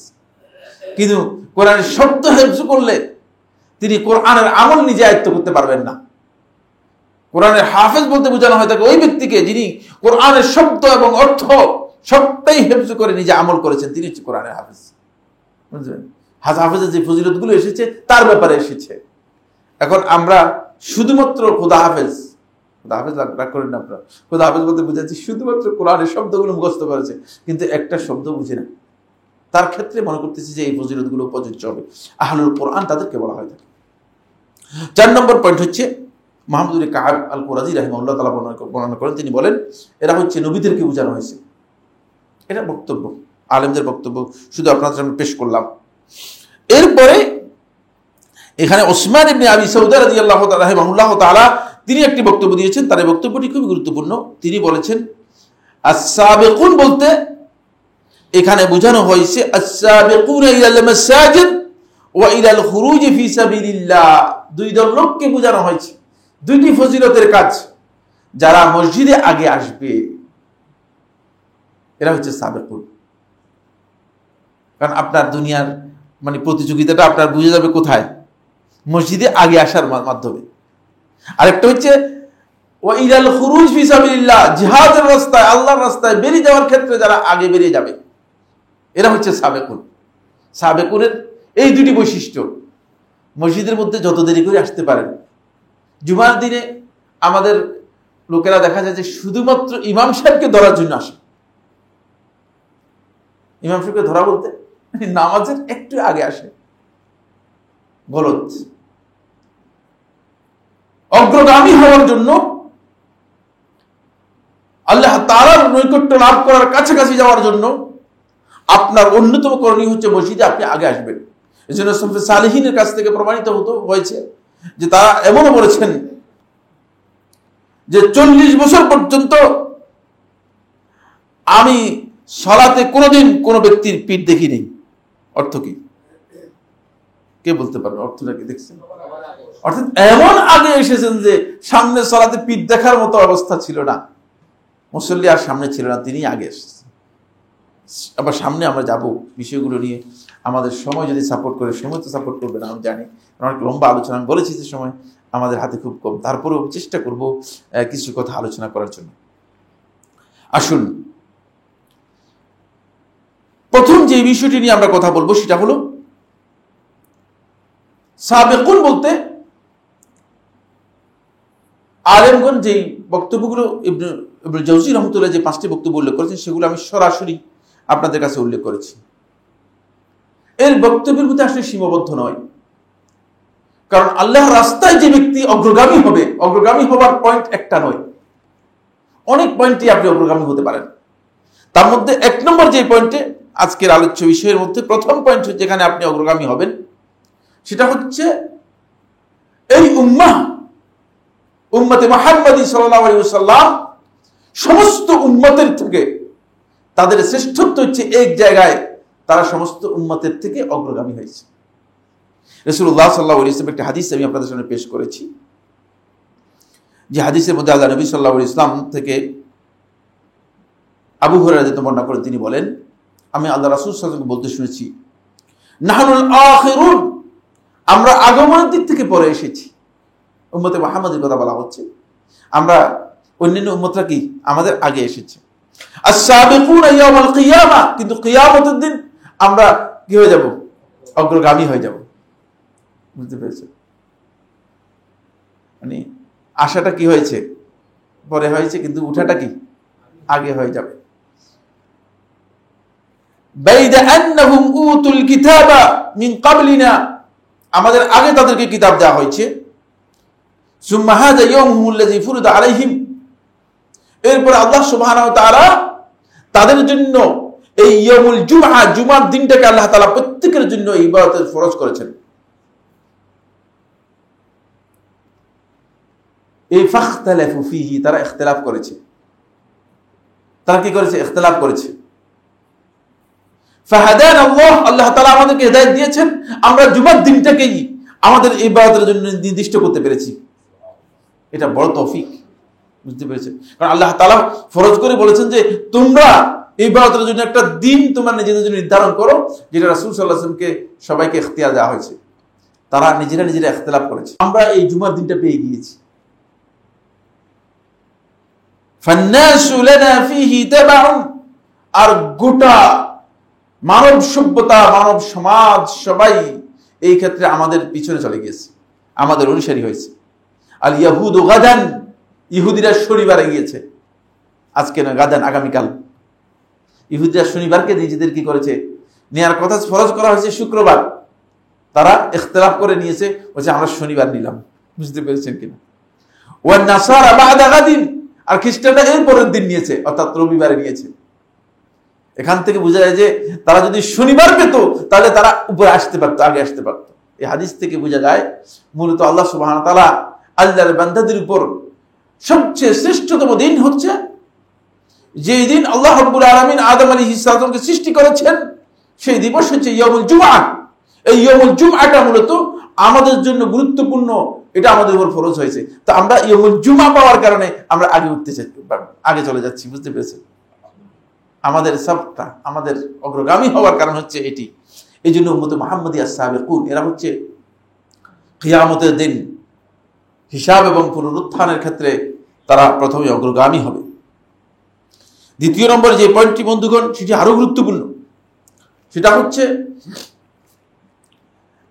S1: কিন্তু কোরআনের শব্দ হেফজ করলে তিনি কোরআনের আমল নিজে আয়ত্ত করতে পারবেন না। কোরআনের হাফেজ বলতে বোঝানো হয় থাকে ওই ব্যক্তিকে যিনি কোরআনের শব্দ এবং অর্থ সবটাই হেফজ করে নিজে আমল করেছেন, তিনি হচ্ছে কোরআনের হাফেজ। বুঝলেন? হাফেজের যে ফজিলতগুলো এসেছে তার ব্যাপারে এসেছে। এখন আমরা শুধুমাত্র খোদা হাফেজ রাগ করেন না আপনারা, খোদা হাফেজ বলতে বোঝাচ্ছি শুধুমাত্র কোরআনের শব্দগুলো মুখস্থ করেছে কিন্তু একটা শব্দ বুঝে না, তার ক্ষেত্রে মনে করতেছি যে এই ফজিলতগুলো প্রযোজ্য হবে। আহলুল কোরআন তাদেরকে বলা হয় থাকে। 4 নম্বর পয়েন্ট হচ্ছে মাহমুদুল কাব আল কুরাজি রাহিমাহুল্লাহ তাআলা বর্ণনা করেন, তিনি বলেন এরা হচ্ছে নবীদেরকে বোঝানো হয়েছে। এটা বক্তব্য, আলেমদের বক্তব্য, শুধু আপনাদের সামনে পেশ করলাম। এরপরে এখানে ওসমান ইবনে আবি সাউদা রাদিয়াল্লাহু তাআলা রাহিমাহুল্লাহ তাআলা তিনি একটি বক্তব্য দিয়েছেন, তার এই বক্তব্যটি খুবই গুরুত্বপূর্ণ। তিনি বলেছেন আস-সাবিকুন বলতে এখানে বোঝানো হয়েছে আস-সাবিকুনা ইলাল মাসাজিদ ওয়া ইলাল খুরুজ ফি সাবিলিল্লাহ। দুই দল লোককে বোঝানো হয়েছে, দুইটি ফজিলতের কাজ। যারা মসজিদে আগে আসবে এরা হচ্ছে সাবিকুন। কারণ আপনার দুনিয়ার মানে প্রতিযোগিতাটা আপনার বুঝে যাবে কোথায়? মসজিদে আগে আসার মাধ্যমে। আরেকটা হচ্ছে ওয়া ইলাল খুরুজ ফি সাবিলিল্লাহ, জিহাদের রাস্তায়, আল্লাহর রাস্তায় বেরিয়ে যাওয়ার ক্ষেত্রে যারা আগে বেরিয়ে যাবে এরা হচ্ছে সাবেকুন। সাবেকুনের এই দুটি বৈশিষ্ট্য। মসজিদের মধ্যে যত দেরি করে আসতে পারেন। জুমার দিনে আমাদের লোকেরা দেখা যায় যে শুধুমাত্র ইমাম সাহেবকে ধরার জন্য আসে। ইমাম সাহেবকে ধরা বলতে নামাজের একটু আগে আসে, গলত। অগ্রগামী হওয়ার জন্য, আল্লাহ তাআলার নৈকট্য লাভ করার কাছাকাছি যাওয়ার জন্য আপনার অন্যতম করণীয় হচ্ছে মসজিদে আপনি আগে আসবেন। এই জন্য সালফে সালেহিনের কাছ থেকে প্রমাণিত হয়েছে যে তারা এমনও বলেছেন যে 40 বছর পর্যন্ত আমি সালাতে কোনোদিন কোনো ব্যক্তির পিঠ দেখিনি। অর্থ কি? কে বলতে পারবে অর্থটা কি? দেখছেন? অর্থাৎ এমন আগে এসেছেন যে সামনে সালাতে পিঠ দেখার মতো অবস্থা ছিল না, মুসল্লি আর সামনে ছিল না, তিনি আগে এসেছেন। আবার সামনে আমরা যাব বিষয়গুলো নিয়ে, আমাদের সময় যদি সাপোর্ট করে, সময় তো সাপোর্ট করবে না আমি জানি, অনেক লম্বা আলোচনা আমি বলেছি যে সময় আমাদের হাতে খুব কম, তারপরেও চেষ্টা করব কিছু কথা আলোচনা করার জন্য। আসুন, প্রথম যে বিষয়টি নিয়ে আমরা কথা বলবো সেটা হলো সাবেকুন বলতে আলেমগণ যেই বক্তব্যগুলো ইবনে জাওজি রহমতুল্লাহ যে 5টি বক্তব্য উল্লেখ করেছেন সেগুলো আমি সরাসরি আপনাদের কাছে উল্লেখ করেছি। এর বক্তব্যের মধ্যে আসলে সীমাবদ্ধ নয়, কারণ আল্লাহর রাস্তায় যে ব্যক্তি অগ্রগামী হবে, অগ্রগামী হবার পয়েন্ট একটা নয়, অনেক পয়েন্টই আপনি অগ্রগামী হতে পারেন। তার মধ্যে 1 নম্বর যে পয়েন্টে আজকের আলোচ্য বিষয়ের মধ্যে প্রথম পয়েন্ট যেখানে আপনি অগ্রগামী হবেন সেটা হচ্ছে এই উম্মতে মুহাম্মাদী সাল্লাল্লাহু আলাইহি ওয়াসাল্লাম সমস্ত উম্মতের থেকে তাদের শ্রেষ্ঠত্ব হচ্ছে এক জায়গায়, তারা সমস্ত উম্মতের থেকে অগ্রগামী হয়েছে। রাসূলুল্লাহ সাল্লাল্লাহু আলাইহি ওয়াসাল্লাম একটা হাদিস আমি আপনাদের সামনে পেশ করেছি, যে হাদিসের মধ্যে আল্লাহ নবী সাল্লাল্লাহু আলাইহি ওয়াসাল্লাম থেকে আবু হুরায়রা যেটা বর্ণনা করেন তিনি বলেন, আমি আল্লাহ রাসূল সাল্লাল্লাহু আলাইহি ওয়াসাল্লামকে বলতে শুনেছি, নাহনুল আখিরুন, আমরা আগমনের দিক থেকে পরে এসেছি। উম্মতে মুহাম্মাদের কথা বলা হচ্ছে, আমরা অন্যান্য উম্মতরা কি আমাদের আগে এসেছে। আস-সাবিকুনা ইয়াউমাল কিয়ামা, কিন্তু কিয়ামতের দিন আমরা কি হয়ে যাব? অগ্রগামী হয়ে যাব। বুঝতে পেরেছেন? মানে আশাটা কি হয়েছে? পরে হয়েছে, কিন্তু উঠাটা কি আগে হয়ে যাবে। বাইদা আন্নাহুম উতুল কিতাবা মিন ক্বাবলিনা, আমাদের আগে তাদেরকে কিতাব দেওয়া হয়েছে। সুম্মা হাযা ইয়াউমুল্লাযী ফুরিদা আলাইহিম, এরপর আল্লাহ সুবহানাহু ওয়া তাআলা তাদের জন্য এই ইয়াউমুল জুমআ, জুমার দিনটাকে আল্লাহ তাআলা প্রত্যেকের জন্য ইবাদতের ফরজ করেছেন। এই ফাখতালাফু ফীহি, তারা ইখতিলাফ করেছে। তারা কি করেছে? ইখতিলাফ করেছে। ফাহাদানা আল্লাহ, আল্লাহ তাআলা আমাদেরকে হেদায়েত দিয়েছেন, আমরা জুমার দিনটাকেই আমাদের ইবাদতের জন্য নির্দিষ্ট করতে পেরেছি। এটা বড় তৌফিক। বুঝতে পেরেছেন? কারণ আল্লাহ তাআলা ফরজ করে বলেছেন যে তোমরা ইবাদতের জন্য একটা দিন তোমরা নিজেদের জন্য নির্ধারণ করো, যেটা রাসূল সাল্লাল্লাহু আলাইহি ওয়াসাল্লামকে সবাইকে ইখতিয়ার দেওয়া হয়েছে। তারা নিজেরা ইখতিলাফ করেছে। আমরা এই জুমার দিনটা পেয়ে গিয়েছি। ফান্নাসু লানা ফীহি তাবাউন, আর গোটা মানব সভ্যতা, মানব সমাজ সবাই এই ক্ষেত্রে আমাদের পিছনে চলে গিয়েছে, আমাদের অনুসারী হয়েছে। আল ইয়াহুদু গাদান, ইহুদিরা শনিবারে গিয়েছে, আজকে না, গাদান আগামীকাল। ইহুদিরা শনিবারকে নিজেদের কি করেছে? নেয়ার কথা ফরজ করা হয়েছে শুক্রবার, তারা ইখতিলাফ করে নিয়েছে, বলছে আমরা শনিবার নিলাম। বুঝতে পেরেছেন কিনা? ওয়ান নাসারা বা'দা গাদিন, আর খ্রিস্টানরা এর পরের দিন নিয়েছে, অর্থাৎ রবিবারে নিয়েছে। এখান থেকে বোঝা যায় যে তারা যদি শনিবার পেত তাহলে তারা উপরে আসতে পারতো, আগে আসতে পারতো। এই হাদিস থেকে বোঝা যায় মূলত আল্লাহ সুবহানাহু ওয়া তাআলা আল্লাহর বান্দাদের উপর সবচেয়ে শ্রেষ্ঠতম দিন হচ্ছে যে দিন আল্লাহ রাব্বুল আলামিন আদম আলাইহিস সালামকে সৃষ্টি করেছেন, সেই দিবস হচ্ছে ইয়াউমুল জুমআ। এই ইয়াউমুল জুমআটা মূলত আমাদের জন্য গুরুত্বপূর্ণ, এটা আমাদের উপর ফরজ হয়েছে। তো আমরা ইয়াউমুল জুমআ পাওয়ার কারণে আমরা আগে উঠতে চাই, আগে চলে যাচ্ছি। বুঝতে পেরেছেন? আমাদের সবটা, আমাদের অগ্রগামী হওয়ার কারণ হচ্ছে এটি। এই জন্য উম্মতে মুহাম্মাদিয়া সাবিকুন, এরা হচ্ছে কিয়ামতের দিন হিসাব এবং পুনরুত্থানের ক্ষেত্রে তারা প্রথমে অগ্রগামী হবে। দ্বিতীয় নম্বরে যে পয়েন্টটি বন্ধুগণ, সেটি আরো গুরুত্বপূর্ণ, সেটা হচ্ছে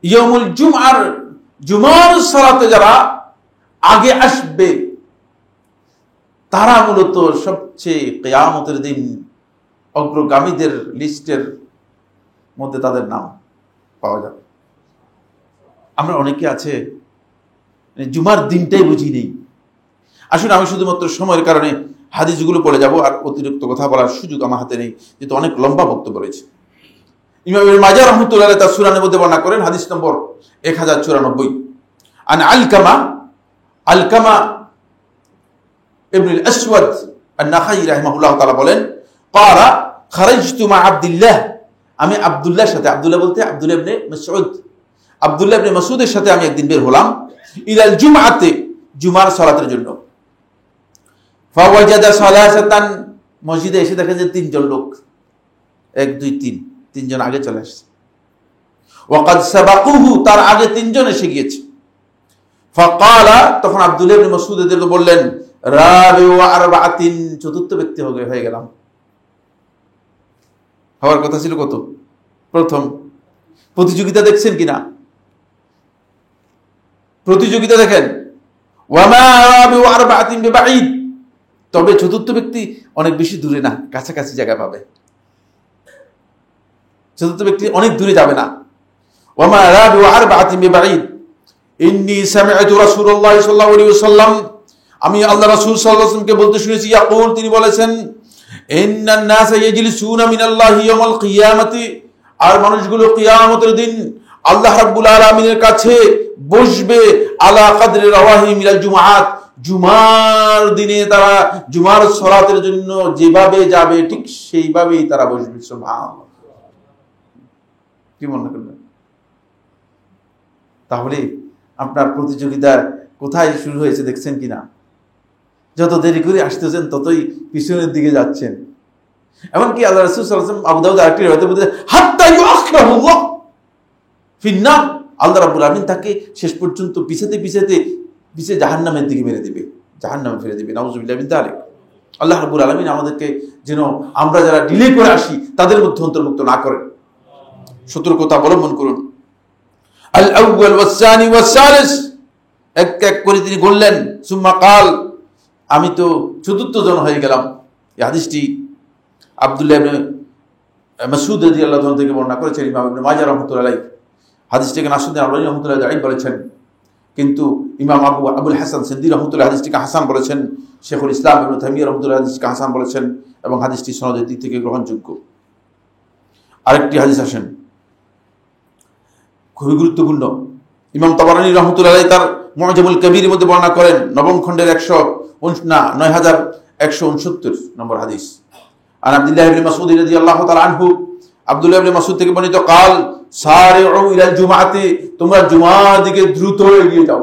S1: ইয়াউমুল জুমআর, জুমার সালাতে যারা আগে আসবে তারা মূলত সবচেয়ে কিয়ামতের দিন অগ্রগামীদের লিস্টের মধ্যে তাদের নাম পাওয়া যাবে। আমরা অনেকে আছে জুমার দিনটাই বুঝি নেই। আসলে আমি শুধুমাত্র সময়ের কারণে হাদিসগুলো পড়ে যাব, আর অতিরিক্ত কথা বলার সুযোগ আমার হাতে নেই, যেহেতু অনেক লম্বা বক্তব্য রয়েছে। ইমাম ইবনে মাজাহ রাহমাতুল্লাহ আলাইহি তার সুনানের মধ্যে বর্ণনা করেন, হাদিস নম্বর 1094, আন আলকামা ইবনে আল-আসওয়াদ আন-নাখাই রাহিমাহুল্লাহ তাআলা বলেন, ক্বালা খারাজতু মা আব্দুল্লাহ, আমি আব্দুল্লাহর সাথে, আব্দুল্লাহ বলতে আব্দুল্লাহ ইবনে মাসউদ, আব্দুল্লাহ ইবনে মাসউদের সাথে আমি একদিন বের হলাম, ইলাল জুমআতে, জুমার সালাতের জন্য। ফাওয়াজাদা সালাসাতান, মসজিদে এসে দেখেন যে তিনজন লোক, 1 2 3, তিনজন আগে চলে আসছে। ওয়াকাদ সাবাকুহু, তার আগে তিনজন এসে গিয়েছে। ফাকালা, তখন আব্দুল্লাহ ইবনে মাসউদ এদেরকে বললেন, রাবিউ আরবাতিন, চতুর্থ ব্যক্তি হয়ে গেলাম। হওয়ার কথা ছিল কত? প্রথম। প্রতিযোগিতা দেখছেন কিনা? প্রতিযোগিতা দেখেন। ওয়ামা রাবিউ আরবাতিন বিবাঈদ, তবে চতুর্থ ব্যক্তি অনেক বেশি দূরে না, কাছাকাছি জায়গা পাবে। চতুর্থ ব্যক্তি অনেক দূরে যাবে না। ওয়ামা রাবিউ আরবাতিন বিবাঈদ ইন্নী সামি'তু রাসূলুল্লাহ সাল্লাল্লাহু আলাইহি ওয়াসাল্লাম, আমি আল্লাহ রাসূল সাল্লাল্লাহু আলাইহি ওয়াসাল্লামকে বলতে শুনেছি, ইয়াকুল, তিনি বলেছেন, ইন্নান নাসা ইয়াজলিসুনা মিনাল্লাহি ইয়াওমাল কিয়ামাতি, আর মানুষগুলো কিয়ামতের দিন আল্লাহ রাব্বুল আলামিনের কাছে বসবে, আলা কদরি রাওয়াহি মিনাল জুমআত, জুমার দিনে তারা জুমার সালাতের জন্য যেভাবে যাবে ঠিক সেইভাবেই তারা বসবে। সুবহানাল্লাহ, কি মনে করবেন? তাহলে আপনার প্রতিযোগিতা কোথায় শুরু হয়েছে দেখছেন কিনা? যত দেরি করে আসতেছেন ততই পিছনের দিকে যাচ্ছেন। এমনকি আল্লাহ রাসূল সাল্লাল্লাহু আলাইহি ওয়াসাল্লাম আবু দাউদ আরেকটি riwayate বলতেছে হাত্তা ইউআখিরাহুল্লাহ ফিন্নার, আল্লাহ রাব্বুল আলামিন তাকে শেষ পর্যন্ত পিছে জাহান্নামের দিকে মেরে দিবে, জাহান্নামে ফেলে দিবে। নাউযুবিল্লাহি মিন যালিক। আল্লাহ রাব্বুল আলামিন আমাদেরকে যেন আমরা যারা ডিলে করে আসি তাদের মধ্যে অন্তর্ভুক্ত না করেন। সতর্কতা অবলম্বন করুন। আল আউয়াল ওয়াস সানি ওয়াস সালিস, এক এক করে তিনি বললেন সুম্মা কাল, আমি তো চতুর্থ জন হয়ে গেলাম। এই হাদিসটি আব্দুল্লাহ ইবনে মাসউদ রাদিয়াল্লাহু আনহু থেকে বর্ণনা করেছেন ইমাম ইবনে মাজাহ রাহমাতুল্লাহি আলাইহি। হাদিসটিকে নাসরুদ্দিন আলবানী রাহমাতুল্লাহি আলাইহি বলেছেন, কিন্তু ইমাম আবুল হাসান সিদ্দি রাহমাতুল্লাহি হাদিসটিকে হাসান বলেছেন, শেখুল ইসলাম ইবনে তাইমিয়া রাহমাতুল্লাহি হাদিসটিকে হাসান বলেছেন এবং হাদিসটি সনদের দিক থেকে গ্রহণযোগ্য। আরেকটি হাদিস আসেন খুবই গুরুত্বপূর্ণ। ইমাম তাবারানী রাহমাতুল্লাহি আলাইহি তার মুআজামুল কবীরের মধ্যে বর্ণনা করেন, নবম খণ্ডের 9169 নম্বর হাদিস। আন আব্দুল্লাহ ইবনে মাসউদ রাদিয়াল্লাহু তাআলা আনহু, আব্দুল্লাহ ইবনে মাসউদ থেকে বর্ণিত, কাল সারিউ ইলাল জুমআতি, তোমরা জুমার দিকে দ্রুত এগিয়ে যাও।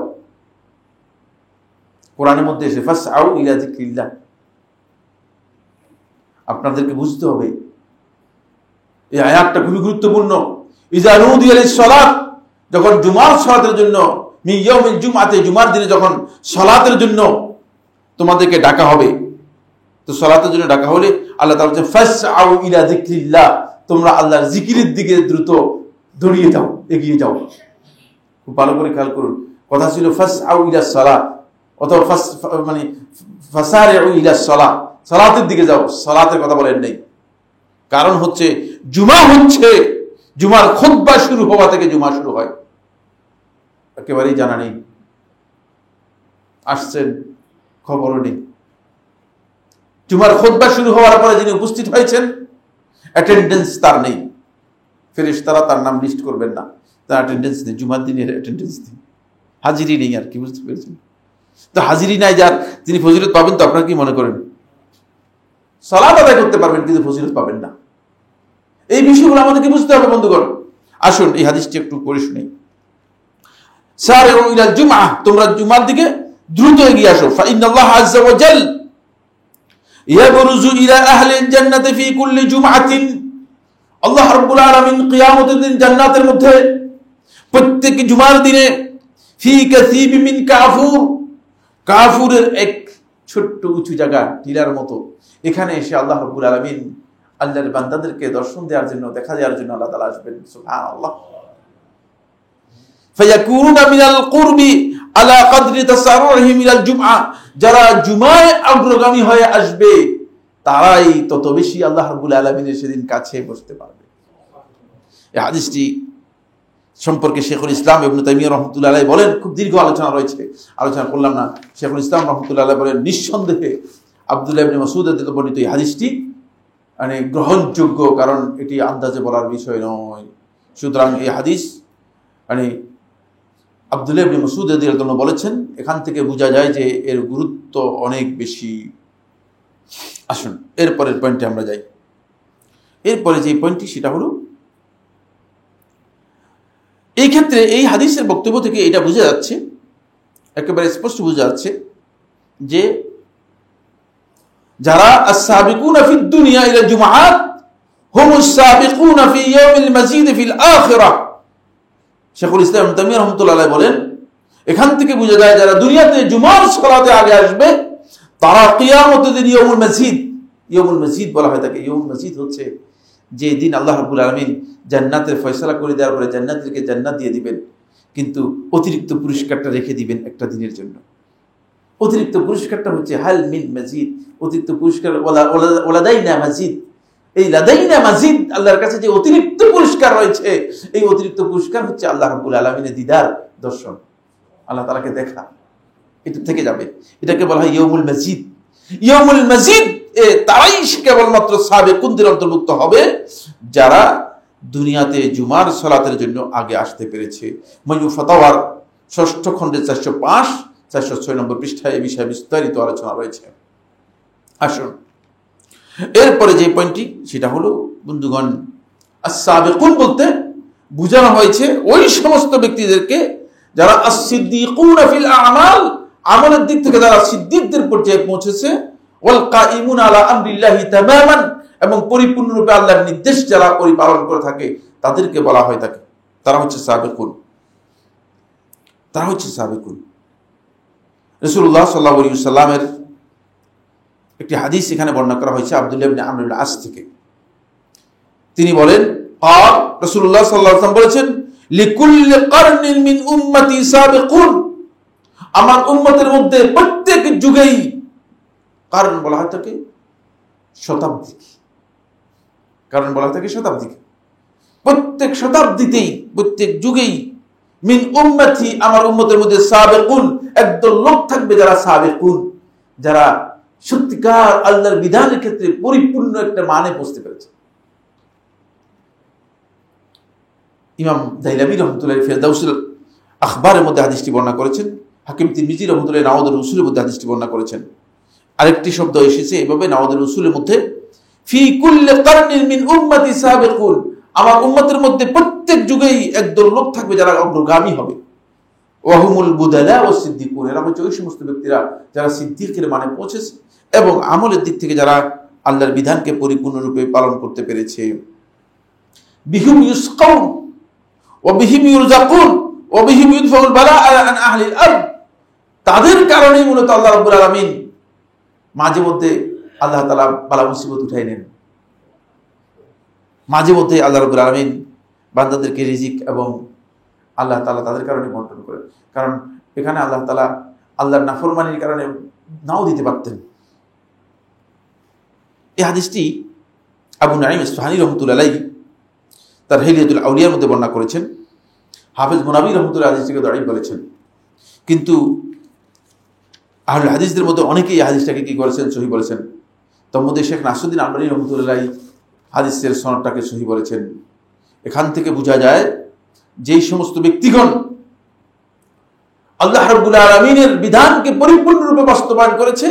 S1: কোরআনের মধ্যে এসে ফাসআউ ইলা যিকরিল্লাহ। আপনাদেরকে বুঝতে হবে এই আয়াতটা খুবই গুরুত্বপূর্ণ। ইযা নুদিয়া লিস-সালাত, যখন জুমার সালাতের জন্য, মিন ইয়াউমিল জুমআতি, জুমার দিনে যখন সালাতের জন্য তোমাদেরকে ডাকা হবে, তো সালাতের জন্য ডাকা হলে আল্লাহ তাআলা বলেন ফাসআউ ইলা যিকরিল্লাহ, তোমরা আল্লাহর জিকিরের দিকে দ্রুত দৌড়িয়ে যাও, এগিয়ে যাও। খুব ভালো করে খেয়াল করুন, কথা ছিল ফাসআউ ইলাস সালাত, অথবা ফাসারিউ ইলাস সালাত, সালাতের দিকে যাও, সালাতের কথা বলেন নাই। কারণ হচ্ছে জুমা হচ্ছে, জুমার খুতবা শুরু হওয়া থেকে জুমা শুরু হয়, একেবারেই জানা নেই, আসছেন খবরও নেই। জুমার খুতবা শুরু হওয়ার পরে যিনি উপস্থিত হয়েছেন অ্যাটেন্ডেন্স তার নেই, ফেরেশতারা তার নাম লিস্ট করবেন না, তার অ্যাটেন্ডেন্স নেই, জুমার দিনের অ্যাটেন্ডেন্স নেই, হাজিরি নেই। আর কি বুঝতে পেরেছেন? তো হাজিরি নাই যার, তিনি ফজিলত পাবেন। তো আপনারা কি মনে করেন? সালাত আদায় করতে পারবেন কিন্তু ফজিলত পাবেন না। এই বিষয়গুলো আমাদেরকে বুঝতে হবে বন্ধুগণ। আসুন এই হাদিসটি একটু পড়ে শুনি। সারিউ ইলাল জুমআহ, তোমরা জুমার দিকে দ্রুত এগিয়ে আসো। ফাইনাল্লাহ আযজা ওয়া জাল ইয়াবরুজু ইলা আহলিল জান্নাতি ফি কুল্লি জুমআতিন, আল্লাহ রাব্বুল আলামিন কিয়ামতের দিন জান্নাতের মধ্যে প্রত্যেক জুমার দিনে ফি কাসীবি মিন কাফুর, কাফুরের এক ছোট্ট উঁচু জায়গা টিলার মতো, এখানে এসে আল্লাহ রাব্বুল আলামিন আল্লাহর বান্দাদেরকে দর্শন দেওয়ার জন্য, দেখা দেওয়ার জন্য আল্লাহ তাআলা আসবেন। সুবহানাল্লাহ। ফায়াকুনুনা মিনাল কুরবি আলা কদরি তাসাররুহিম ইলাল জুমআ, যারা জুমায় অগ্রগামী হয়ে আসবে তারাই তত বেশি আল্লাহ রাব্বুল আলামিনের সেদিন কাছে বসতে পারবে। এই হাদিসটি সম্পর্কে শেখুল ইসলাম ইবনে তাইমিয়া রাহমাতুল্লাহি আলাইহি বলেন, খুব দীর্ঘ আলোচনা রয়েছে, আলোচনা করলাম না। শেখুল ইসলাম রাহমাতুল্লাহি আলাইহি বলেন, নিঃসন্দেহে আব্দুল্লাহ ইবনে মাসউদ থেকে বর্ণিত এই হাদিসটি মানে গ্রহণযোগ্য, কারণ এটি আন্দাজে বলার বিষয় নয়। সুতরাং এই হাদিস মানে আব্দুল্লাহ ইবনে মাসউদ রাদিয়াল্লাহু আনহু বলেছেন, এখান থেকে বোঝা যায় যে এর গুরুত্ব অনেক বেশি। আসুন এরপরের পয়েন্টে আমরা যাই। এরপরে যে পয়েন্টটি সেটা হলো, এই ক্ষেত্রে এই হাদিসের বক্তব্য থেকে এটা বোঝা যাচ্ছে, একেবারে স্পষ্ট বোঝা যাচ্ছে যে যারা আস-সাবিকুনা ফিদ দুনিয়া ইলা জুমআত হুমুস সাবিকুনা ফি ইয়াউমিল মাজিদ ফিল আখিরাহ। শেখুল ইসলাম ইবনে তাইমিয়া রাহমাতুল্লাহি আলাইহি বলেন, এখান থেকে বোঝা যায় যারা দুনিয়াতে জুমার সালাতে আগে আসবে তারা কিয়ামতের দিন ইয়াউমুল মাজিদ, ইয়াউমুল মাজিদ বলা হয় তাকে। ইয়াউমুল মাজিদ হচ্ছে যে দিন আল্লাহ রাব্বুল আলামিন জান্নাতের ফয়সালা করে দেওয়ার পরে জান্নাতীদেরকে জান্নাত দিয়ে দিবেন, কিন্তু অতিরিক্ত পুরস্কারটা রেখে দিবেন একটা দিনের জন্য। অতিরিক্ত পুরস্কারটা হচ্ছে হাল মিন মাজিদ, অতিরিক্ত পুরস্কার ওয়ালাদাইনা মাজিদ। এই লাদাইনা মাজিদ, আল্লাহর কাছে যে অতিরিক্ত পুরস্কার রয়েছে, এই অতিরিক্ত পুরস্কার হচ্ছে আল্লাহ রাব্বুল আলামিনের দিদার, দর্শন, আল্লাহ তাআলাকে দেখা, এটা থেকে যাবে। এটাকে বলা হয় ইয়াউমুল মাজিদ। ইয়াউমুল মাজিদ তারাই কেবলমাত্র সাবিকুনদের অন্তর্ভুক্ত হবে যারা দুনিয়াতে জুমার সালাতের জন্য আগে আসতে পেরেছে। মজমু ফাতাওয়ার ৬ষ্ঠ খণ্ডের ৪০৫ ৪০৬ নম্বর পৃষ্ঠায় এই বিষয়ে বিস্তারিত আলোচনা রয়েছে। আসুন এরপরে যে পয়েন্টটি সেটা হলো বন্ধুগণ, আস-সাবিকুন বলতে বোঝানো হয়েছে ওই সমস্ত ব্যক্তিদেরকে যারা আস-সিদ্দিকুনা ফিল আমাল, আমলের দিক থেকে যারা সিদ্দিকদের পর্যায়ে পৌঁছেছে, ওয়াল কাইমুনা আলা আমরিল্লাহি তামামান, এবং পরিপূর্ণরূপে আল্লাহর নির্দেশ যারা পরিপালন করে থাকে তাদেরকে বলা হয় থাকে তারা হচ্ছে সাবেকুন। তারা হচ্ছে সাবেকুন। রাসূলুল্লাহ সাল্লাল্লাহু আলাইহি ওয়াসাল্লামের একটি হাদিস এখানে বর্ণনা করা হয়েছে আব্দুল্লাহ ইবনে আমর ইবনে আস থেকে। তিনি বলেন, রাসূলুল্লাহ সাল্লাল্লাহু আলাইহি ওয়াসাল্লাম বলেছেন, লিকুল্লি কারনিন মিন উম্মতি সাবিকুন, আমার উম্মতের মধ্যে প্রত্যেক যুগেই, কারণ বলা হয় থাকে শতাব্দীকে, কারণ বলা হয় থাকে শতাব্দীকে, প্রত্যেক শতাব্দীতেই প্রত্যেক যুগেই মিন উম্মতি আমার উম্মতের মধ্যে সাবিকুন, একদল লোক থাকবে যারা সাবিকুন, যারা সত্যিকার আল্লাহর বিধানের ক্ষেত্রে পরিপূর্ণ একটা মানে পৌঁছতে পেরেছে। ইমাম দাইলামী রহমতুল্লাহ ফিরদাউসুল আখবারের মধ্যে হাদিসটি বর্ণনা করেছেন। হাকিম তিরমিজি রহমতুল্লাহ নাওয়াদুল উসুলের মধ্যে হাদিসটি বর্ণনা করেছেন। আরেকটি শব্দ এসেছে এভাবে নাওয়াদুল উসুলের মধ্যে, ফি কুল্লি কারনিন মিন উম্মতি সাবিকুন, আমার উম্মতের মধ্যে প্রত্যেক যুগেই একদল লোক থাকবে যারা অগ্রগামী হবে। ওয়াহুমুল বুদালা ওয়াস সিদ্দিকুন, এরা হচ্ছে ওই সমস্ত ব্যক্তিরা যারা সিদ্দিকের মানে পৌঁছেছে এবং আমলের দিক থেকে যারা আল্লাহর বিধানকে পরিপূর্ণরূপে পালন করতে পেরেছে। বিহুম ইউসকাউন ওয়া বিহিম ইউরযাকুন ওয়া বিহিম ইউদফাউল বালা আন আহলিল আরদ, তাদের কারণেই মূলত আল্লাহ রাব্বুল আলামিন মাঝে মধ্যে আল্লাহ তাআলা বালা মুসিবত উঠাই নেন। মাঝে মধ্যে আল্লাহ রাব্বুল আলামিন বান্দাদেরকে রিজিক এবং আল্লাহ তাআলা তাদের কারণে বন্টন করেন। কারণ এখানে আল্লাহ তাআলা আল্লাহর নাফরমানির কারণে নাও দিতে পারতেন। এই হাদিসটি আবু নাঈম ইসফাহানী রহমতুল্লাহ আলাইহি তার হিলিয়াতুল আউলিয়ার মধ্যে বর্ণনা করেছেন। হাফেজ মুনাবী রহমতুল্লাহ হাদিসটিকে দাঈফ বলেছেন, কিন্তু আহলে হাদিসদের মধ্যে অনেকেই এই হাদিসটাকে কি করেছেন, সহিহ বলেছেন। তার মধ্যে শেখ নাসরুদ্দিন আলবানী রহমতুল্লাহ আলাইহি হাদিসের সনদটাকে সহিহ বলেছেন। এখান থেকে বোঝা যায় যেই সমস্ত ব্যক্তিগণ আল্লাহ রাব্বুল আলামিনের বিধানকে পরিপূর্ণরূপে বাস্তবায়ন করেছে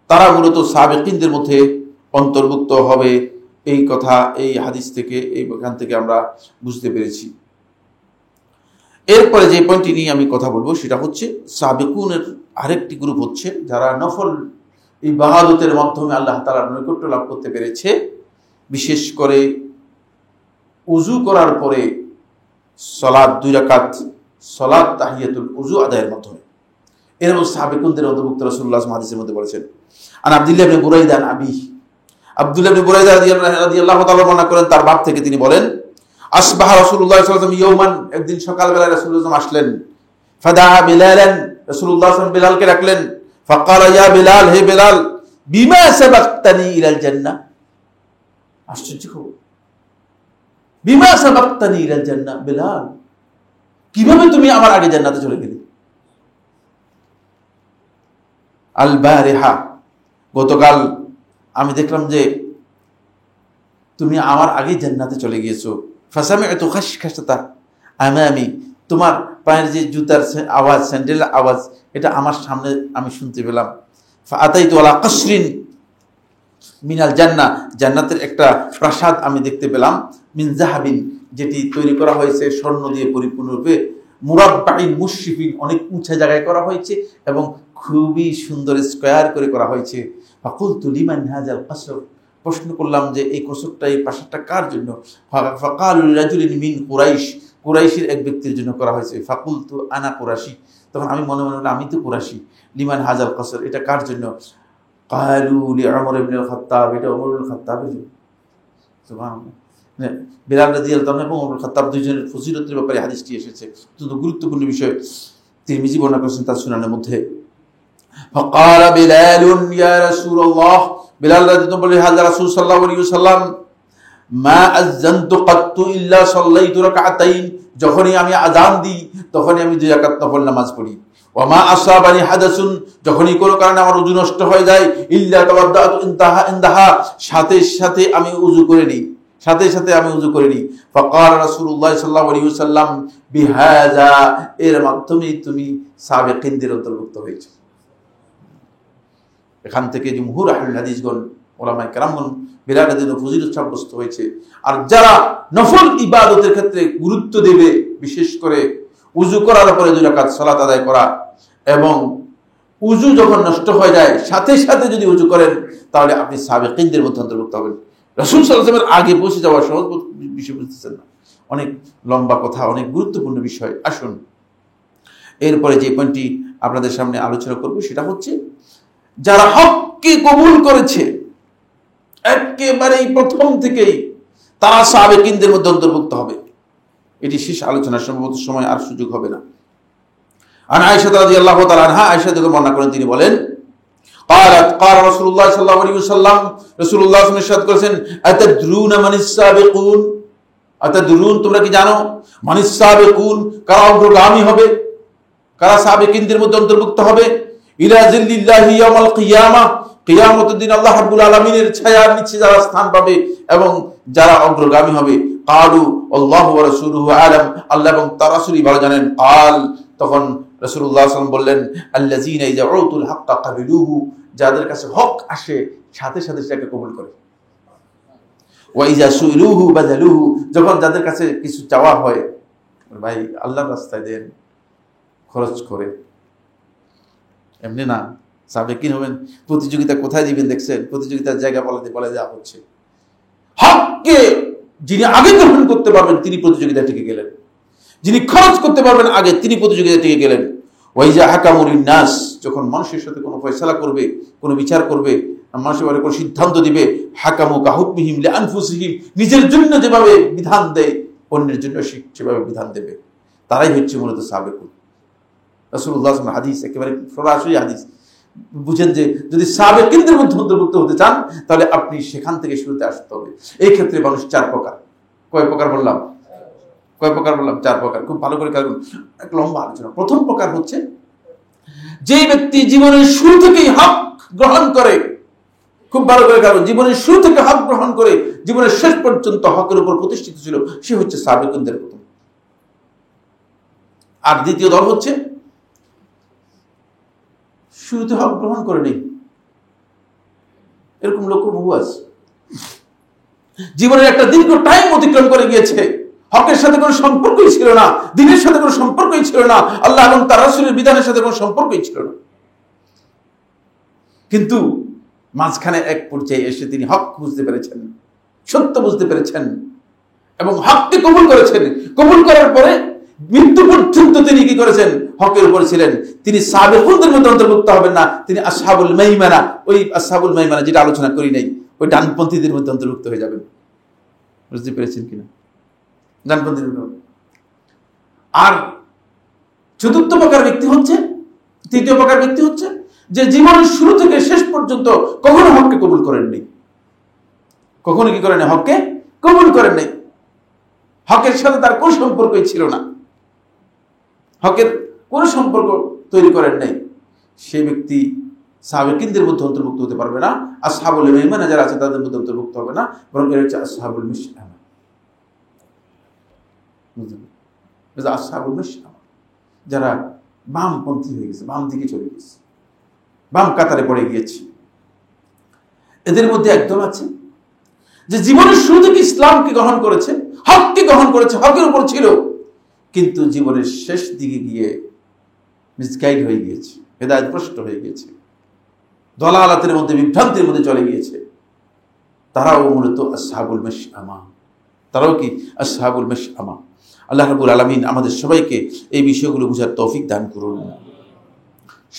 S1: তারা মূলত সাবেকিনদের মধ্যে অন্তর্ভুক্ত হবে। এই কথা এই হাদিস থেকে এইখান থেকে আমরা বুঝতে পেরেছি। এরপরে যে পয়েন্টটি নিয়ে আমি কথা বলবো সেটা হচ্ছে সাবেকুনের আরেকটি গ্রুপ হচ্ছে যারা নফল ইবাদতের মাধ্যমে আল্লাহ তাআলার নৈকট্য লাভ করতে পেরেছে, বিশেষ করে উযু করার পরে সালাত 2 রাকাত সালাত তাহিয়াতুল উযু আদায়ের মাধ্যমে। এর মধ্যে সাবেকুনদের অন্তর্ভুক্ত রাসূলুল্লাহ সাল্লাল্লাহু আলাইহি ওয়াসাল্লাম হাদিসের মধ্যে বলেছেন, আন আব্দুল্লাহ ইবনে বুরাইদা আন আবি, আব্দুল্লাহ ইবনে বুরাইদা রাদিয়াল্লাহু তাআলা বর্ণনা করেন তার বাপ থেকে, তিনি বলেন, আসবাহা রাসূলুল্লাহ সাল্লাল্লাহু আলাইহি ওয়াসাল্লাম ইয়াওমান, একদিন সকালবেলা রাসূলুল্লাহ আসলেন, ফাদা বিলালান, রাসূলুল্লাহ সাল্লাল্লাহু আলাইহি ওয়াসাল্লাম বিলালকে ডাকলেন, ফাকালা ইয়া বিলাল, হে বিলাল, বিমা সাবাকতানি ইলাল জান্নাহ, আশ্চর্য খবর, বিমা সাবাকতানি ইলাল জান্নাহ, বিলাল কিভাবে তুমি আমার আগে জান্নাতে চলে গেলে? আল বারিহা, গতকাল আমি দেখলাম যে তুমি আমার আগে জান্নাতে চলে গিয়েছো। ফাসামি'তু খাশখাশাতা আমামি, তোমার পায়ের যে জুতার আওয়াজ, স্যান্ডেলের আওয়াজ, এটা আমার সামনে আমি শুনতে পেলাম। ফাআতাইতু আলা কাসরিন মিনাল জান্নাহ, জান্নাতের একটা প্রাসাদ আমি দেখতে পেলাম, মিন যাহাবিন, যেটি তৈরি করা হয়েছে স্বর্ণ দিয়ে পরিপূর্ণরূপে, মুরাব্বাইন মুশরিফিন, অনেক উঁচা জায়গায় করা হয়েছে এবং খুবই সুন্দর স্কয়ার করে করা হয়েছে। ফাকুলতু লিমান হাযাল কাসর, প্রশ্ন করলাম যে এই কসরটা, এই প্রাসাদটা কার জন্য? ফাকালু লিরাজুলিন মিন কুরাইশ, কুরাইশের এক ব্যক্তির জন্য করা হয়েছে। ফাকুলতু আনা কুরাশি, তখন আমি মনে মনে বললাম আমি তো কুরাশি। লিমান হাযাল কাসর, এটা কার জন্য? কালু লি উমর ইবনে আল-খাত্তাব, এটা উমর ইবনে আল-খাত্তাবের জন্য। সুবহানাল্লাহ। বিলাল রাদিয়াল্লাহু আনহু এবং উমর আল-খাত্তাব দুইজনের ফজিলতের ব্যাপারে হাদিসটি এসেছে, অত্যন্ত গুরুত্বপূর্ণ বিষয়। তিরমিজি বর্ণনা করেছেন তার সুনানের মধ্যে। ফাকালা বিলালুন ইয়া রাসূলুল্লাহ, বিলাল রাদিয়াল্লাহু আনহু বলেন, হাযা রাসূল সাল্লাল্লাহু আলাইহি ওয়াসাল্লাম, মা আযানতু কাত্তু ইল্লা সাল্লাইতু রাকাতাইন, যখনই আমি আযান দিই তখনই আমি 2 রাকাত নফল নামাজ পড়ি। ওয়া মা আসাবানি হাদাসুন, যখনই কোনো কারণে আমার ওযু নষ্ট হয়ে যায়, ইল্লা তাওয়াদ্দাতু ইনদাহা, সাথে সাথে আমি ওযু করে নিই, সাথে সাথে আমি ওযু করে নিই। ফাকাল রাসূলুল্লাহ সাল্লাল্লাহু আলাইহি ওয়াসাল্লাম বিহাযা, এর মাধ্যমে তুমি সাবেকিনদের অন্তর্ভুক্ত হয়েছো। এখান থেকে জমহুর আহলুল হাদিসগণ, উলামায়ে কেরামগণ বিলাল রাদিয়াল্লাহু আনহু ফজিলত সাব্যস্ত হয়েছে। আর যারা নফল ইবাদতের ক্ষেত্রে গুরুত্ব দেবে, বিশেষ করে উযু করার পরে 2 রাকাত সালাত আদায় করা, এবং উযু যখন নষ্ট হয়ে যায় সাথে সাথে যদি উযু করেন তাহলে আপনি সাবেকিনদের মধ্যে অন্তর্ভুক্ত হবেন। রাসূল সাল্লাল্লাহু আলাইহি ওয়াসাল্লামের আগে পৌঁছে যাওয়া সহজ বিষয় বুঝতেছেন না, অনেক লম্বা কথা, অনেক গুরুত্বপূর্ণ বিষয়। আসুন এরপরে যে পয়েন্টটি আপনাদের সামনে আলোচনা করব সেটা হচ্ছে, যারা হককে কবুল করেছে একেবারেই প্রথম থেকেই, তারা সাহাবেকিনদের মধ্যে অন্তর্ভুক্ত হবে। এটি শেষ আলোচনার সম্ভবত সময় আর সুযোগ হবে না। আন আয়েশা রাদিয়াল্লাহু তাআলা আনহা, আয়েশা থেকে বর্ণনা করেন, তিনি বলেন, قالت قال رسول الله صلى الله عليه وسلم, রাসূলুল্লাহ সাল্লাল্লাহু আলাইহি ওয়াসাল্লাম ইরশাদ করেছেন, আতাদরুনা মানিস সাবিকুন, আতাদরুন তোমরা কি জানো, মানিস সাবিকুন কারা অগ্রগামী হবে, কারা সাহাবেকিনদের মধ্যে অন্তর্ভুক্ত হবে, ইলা জিল্লিল্লাহি ইয়াউমাল কিয়ামা, কিয়ামতের দিন আল্লাহ রাব্বুল আলামিনের ছায়ার নিচে যারা স্থান পাবে এবং যারা অগ্রগামী হবে। ক্বালু আল্লাহু ওয়া রাসূলুহু আ'লাম, আল্লাহ এবং তার রাসূলই ভালো জানেন। ক্বাল, তখন রাসূলুল্লাহ সাল্লাল্লাহু আলাইহি ওয়াসাল্লাম বললেন, আল্লাযীনা ইযা উতুল হাক্কা কাবিলুহু, যাদের কাছে হক আসে সাথে সাথে সেটাকে কবুল করে। ওয়া ইযা সুইলুহু বাযালুহু, যখন যাদের কাছে কিছু চাওয়া হয়, ভাই আল্লাহর রাস্তায় দেন, খরচ করে, এমনি না। সাবেকিন হবেন, প্রতিযোগিতা কোথায় দিবেন দেখছেন, প্রতিযোগিতার জায়গা বলে দেওয়া হচ্ছে। হককে যিনি আগে গ্রহণ করতে পারবেন তিনি প্রতিযোগিতা টিকে গেলেন, যিনি খরচ করতে পারবেন আগে তিনি প্রতিযোগিতা টিকে গেলেন। ওয়াইজা হাকামুল নাস, যখন মানুষের সাথে কোনো ফয়সালা করবে, কোনো বিচার করবে, মানুষের বারে কোনো সিদ্ধান্ত দিবে, হাকামু কাহুকমিহিম লিআনফুসিহিম, নিজের জন্য যেভাবে বিধান দেয় অন্যের জন্য সেভাবে বিধান দেবে, তারাই হচ্ছে মূলত সাবেকুন। রাসূলুল্লাহ সাল্লাল্লাহু আলাইহি ওয়াসাল্লাম হাদিস একেবারে সরাসরি হাদিস। বুঝেন যে যদি সাবেকিনদের মধ্যে অন্তর্ভুক্ত হতে চান তাহলে আপনি সেখান থেকে শুরুতে আসতে হবে। এই ক্ষেত্রে মানুষ চার প্রকার। কয় প্রকার বললাম? চার প্রকার। খুব ভালো করে কারণ এক লম্বা আলোচনা। প্রথম প্রকার হচ্ছে যে ব্যক্তি জীবনের শুরু থেকেই হক গ্রহণ করে, খুব ভালো করে কারণ জীবনের শুরু থেকে হক গ্রহণ করে জীবনের শেষ পর্যন্ত হকের উপর প্রতিষ্ঠিত ছিল, সে হচ্ছে সাবেকিনদের প্রথম। আর দ্বিতীয় দল হচ্ছে শুরুতে হক গ্রহণ করে নেই, এরকম লোক বহু আছে। জীবনের একটা দীর্ঘ টাইম অতিক্রম করে গিয়েছে, হকের সাথে কোনো সম্পর্কই ছিল না, দ্বীনের সাথে কোনো সম্পর্কই ছিল না, আল্লাহ এবং তার রাসূলের বিধানের সাথে কোনো সম্পর্কই ছিল না, কিন্তু মাঝখানে এক পর্যায়ে এসে তিনি হক বুঝতে পেরেছেন, সত্য বুঝতে পেরেছেন এবং হককে কবুল করেছেন। কবুল করার পরে মৃত্যু পর্যন্ত তিনি কি করেছেন? হকের উপর ছিলেন। তিনি সাবেকুনদের মধ্যে অন্তর্ভুক্ত হবেন না, তিনি আসহাবুল মাইমানা, ওই আসহাবুল মাইমানা যেটা আলোচনা করি নাই, ওই ডানপন্থীদের মধ্যে অন্তর্ভুক্ত হয়ে যাবেন। বুঝতে পেরেছেন কিনা? ডানপন্থীদের মধ্যে। আর চতুর্থ প্রকার ব্যক্তি হচ্ছে, তৃতীয় প্রকার ব্যক্তি হচ্ছে যে জীবনের শুরু থেকে শেষ পর্যন্ত কখনো হককে কবুল করেননি। কখনো কি করেন? হককে কবুল করেন নাই। হকের সাথে তার কোন সম্পর্কই ছিল না, হকের কোন সম্পর্ক তৈরি করেন নাই। সে ব্যক্তি সাবেকিনদের মধ্যে অন্তর্ভুক্ত হতে পারবে না, আসহাবুল মাইমানা যারা আছে তাদের মধ্যে অন্তর্ভুক্ত হবে না, বরং এর হচ্ছে আসহাবুল মিশআমা। আসহাবুল মিশআমা যারা বামপন্থী হয়ে গেছে, বাম দিকে চলে গেছে, বাম কাতারে পড়ে গিয়েছে। এদের মধ্যে একদল আছে যে জীবনের শুরু থেকে ইসলামকে গ্রহণ করেছে, হককে গ্রহণ করেছে, হকের উপর ছিল, কিন্তু জীবনের শেষ দিকে গিয়ে মিসগাইড হয়ে গিয়েছে, হেদায়েতভ্রষ্ট হয়ে গিয়েছে, দলালাতের মধ্যে, বিভ্রান্তির মধ্যে চলে গিয়েছে। তারাও মূলত আসহাবুল মাশআমা। তারাও কি? আসহাবুল মাশআমা। আল্লাহ রাব্বুল আলামিন আমাদের সবাইকে এই বিষয়গুলো বুঝার তৌফিক দান করুন।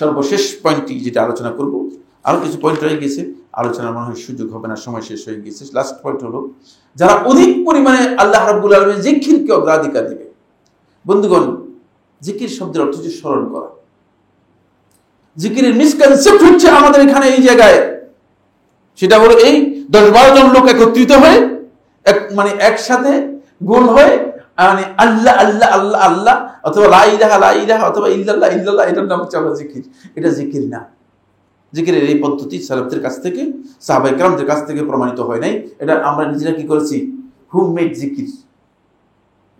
S1: সর্বশেষ পয়েন্টটি যেটা আলোচনা করব, আরো কিছু পয়েন্ট রয়ে গেছে, আলোচনার মনে হয় সুযোগ হবে না, সময় শেষ হয়ে গেছে। লাস্ট পয়েন্ট হলো যারা অধিক পরিমাণে আল্লাহ রাব্বুল আলামিন জিকিরকে অগ্রাধিকার দিবে। বন্ধুগণ, জিকির শব্দের অর্থ হচ্ছে স্মরণ করা। জিকিরের মিসকনসেপ্ট হচ্ছে আমাদের এখানে এই জায়গায়, সেটা হলো এই 10-12 জন লোক একত্রিত হয়ে একসাথে গোল হয়ে মানে আল্লাহ আল্লাহ আল্লাহ আল্লাহ অথবা লা ইলাহা লা ইলাহা অথবা ইল্লাল্লাহ ইল্লাল্লাহ, এটার নাম হচ্ছে আমরা জিকির। এটা জিকির না। জিকিরের এই পদ্ধতি সালাফদের কাছ থেকে, সাহাবায়ে কেরামদের কাছ থেকে প্রমাণিত হয় নাই। এটা আমরা নিজেরা কি করেছি? হোমমেড জিকির,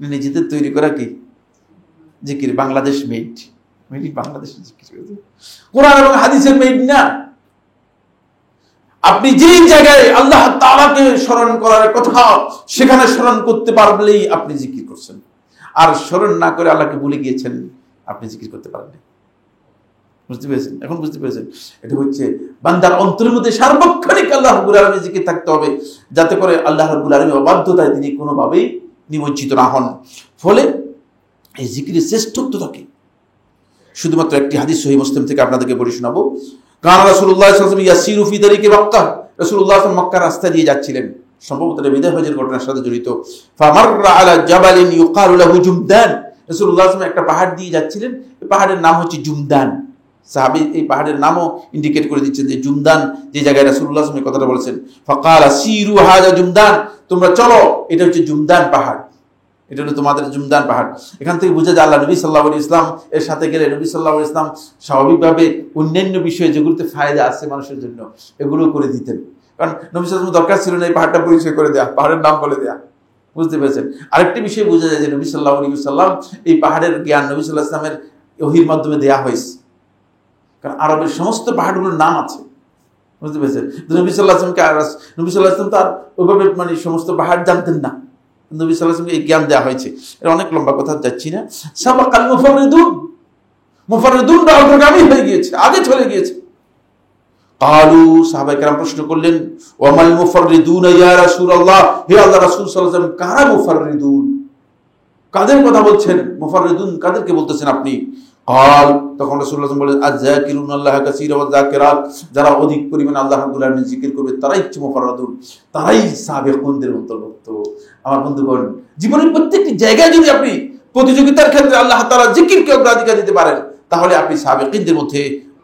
S1: নিজেদের তৈরি করা কি জিকির, বাংলাদেশ মেড, বাংলাদেশের জিকির, কোরআন এবং হাদিসের মেড না। আপনি যেই জায়গায় আল্লাহ তাআলাকে স্মরণ করার কথা সেখানে স্মরণ করতে পারলেই আপনি জিকির করছেন, আর স্মরণ না করে আল্লাহকে ভুলে গিয়েছেন, আপনি জিকির করতে পারেন না। বুঝতে পেরেছেন? এখন বুঝতে পেরেছেন? এটা হচ্ছে বান্দার অন্তরের মধ্যে সার্বক্ষণিক আল্লাহ রাব্বুল আলামিনের জিকির থাকতে হবে, যাতে করে আল্লাহ রাব্বুল আলামিন অবাধ্যতায় তিনি কোনোভাবেই নিমজ্জিত না হন। ফলে এই জিকিরের শ্রেষ্ঠত্ব থাকে। শুধুমাত্র একটি হাদিস সহিহ মুসলিম থেকে আপনাদেরকে বলে শোনাবো। কানা রাসূলুল্লাহ সাল্লাল্লাহু আলাইহি ওয়াসাল্লাম ইয়াসিরু ফি তারিকি মক্কা। রাসূলুল্লাহ সাল্লাল্লাহু আলাইহি ওয়াসাল্লাম মক্কার রাস্তা দিয়ে যাচ্ছিলেন, সম্ভবত এটা বিদায় হজের ঘটনার সাথে জড়িত। ফামাররা আলা জাবালিন ইউকালু লাহু জুমদান। রাসূলুল্লাহ সাল্লাল্লাহু আলাইহি ওয়াসাল্লাম একটা পাহাড় দিয়ে যাচ্ছিলেন, এই পাহাড়ের নাম হচ্ছে জুমদান। সাহাবী এই পাহাড়ের নামও ইন্ডিকেট করে দিচ্ছেন যে জুমদান যে জায়গায় রাসূলুল্লাহ সাল্লাল্লাহু আলাইহি ওয়াসাল্লাম এই কথাটা বলেছেন। ফাকালা সিরু হাযা জুমদান, তোমরা চলো, এটা হচ্ছে জুমদান পাহাড়, এটা হলো তোমাদের জুমদান পাহাড়। এখান থেকে বোঝা যায় আল্লাহ নবী সাল্লাল্লাহু আলাইহি ওয়াসাল্লাম এর সাথে গেলে নবী সাল্লাল্লাহু আলাইহি ওয়াসাল্লাম স্বাভাবিকভাবে অন্যান্য বিষয়ে যেগুলোতে ফায়দা আছে মানুষের জন্য এগুলো করে দিতেন। কারণ নবী সাল্লাল্লাহু আলাইহি ওয়াসাল্লাম দরকার ছিল না এই পাহাড়টা পরিচয় করে দেয়া, পাহাড়ের নাম বলে দেয়া। বুঝতে পেরেছেন? আরেকটি বিষয় বোঝা যায় যে নবী সাল্লাল্লাহু আলাইহি ওয়াসাল্লাম এই পাহাড়ের জ্ঞান নবী সাল্লাল্লাহু আলাইহি ওয়াসাল্লামের ওহীর মাধ্যমে দেয়া হয়েছে, কারণ আরবের সমস্ত পাহাড়গুলোর নাম আছে। বুঝতে পেরেছেন? নবী সাল্লাল্লাহু আলাইহি ওয়াসাল্লামকে নবী সাল্লাল্লাহু আলাইহি ওয়াসাল্লাম তার ওইভাবে মানে সমস্ত পাহাড় জানতেন না, নবী সাল্লাল্লাহু আলাইহি ওয়াসাল্লামকে এই জ্ঞান দেওয়া হয়েছে। এটা অনেক লম্বা কথা, যাচ্ছি না। সাবাকাল মুফাররিদুন, মুফাররিদুনরা অগ্রগামী হয়ে গিয়েছে, আগে চলে গিয়েছে। কালু, সাহাবায়ে কেরাম প্রশ্ন করলেন, ওয়ামাল মুফাররিদুন ইয়া রাসূলুল্লাহ, হে আল্লাহর রাসূল সাল্লাল্লাহু আলাইহি ওয়াসাল্লাম, কারা মুফাররিদুন? কাদের কথা বলছেন? মুফাররিদুন কাদেরকে বলতেছেন আপনি? কাল, তখন রাসূলুল্লাহ সাল্লাল্লাহু আলাইহি ওয়াসাল্লাম বলেন, আয-যাকিরুনাল্লাহ কাসীরা ওয়ায-যাকিরাত, যারা অধিক পরিমাণে আল্লাহ রাব্বুল আলামিন জিকির করবে তারাই হচ্ছে মুফাররিদুন, তারাই সাবিকুনদের অন্তর্ভুক্ত। আমার বন্ধুগণ, জীবনের প্রত্যেকটি জায়গায় যদি আপনি প্রতিযোগিতার ক্ষেত্রে আল্লাহ তাআলা জিকিরকে অগ্রাধিকার দিতে পারেন, তাহলে আপনি সাবিকিনদের মধ্যে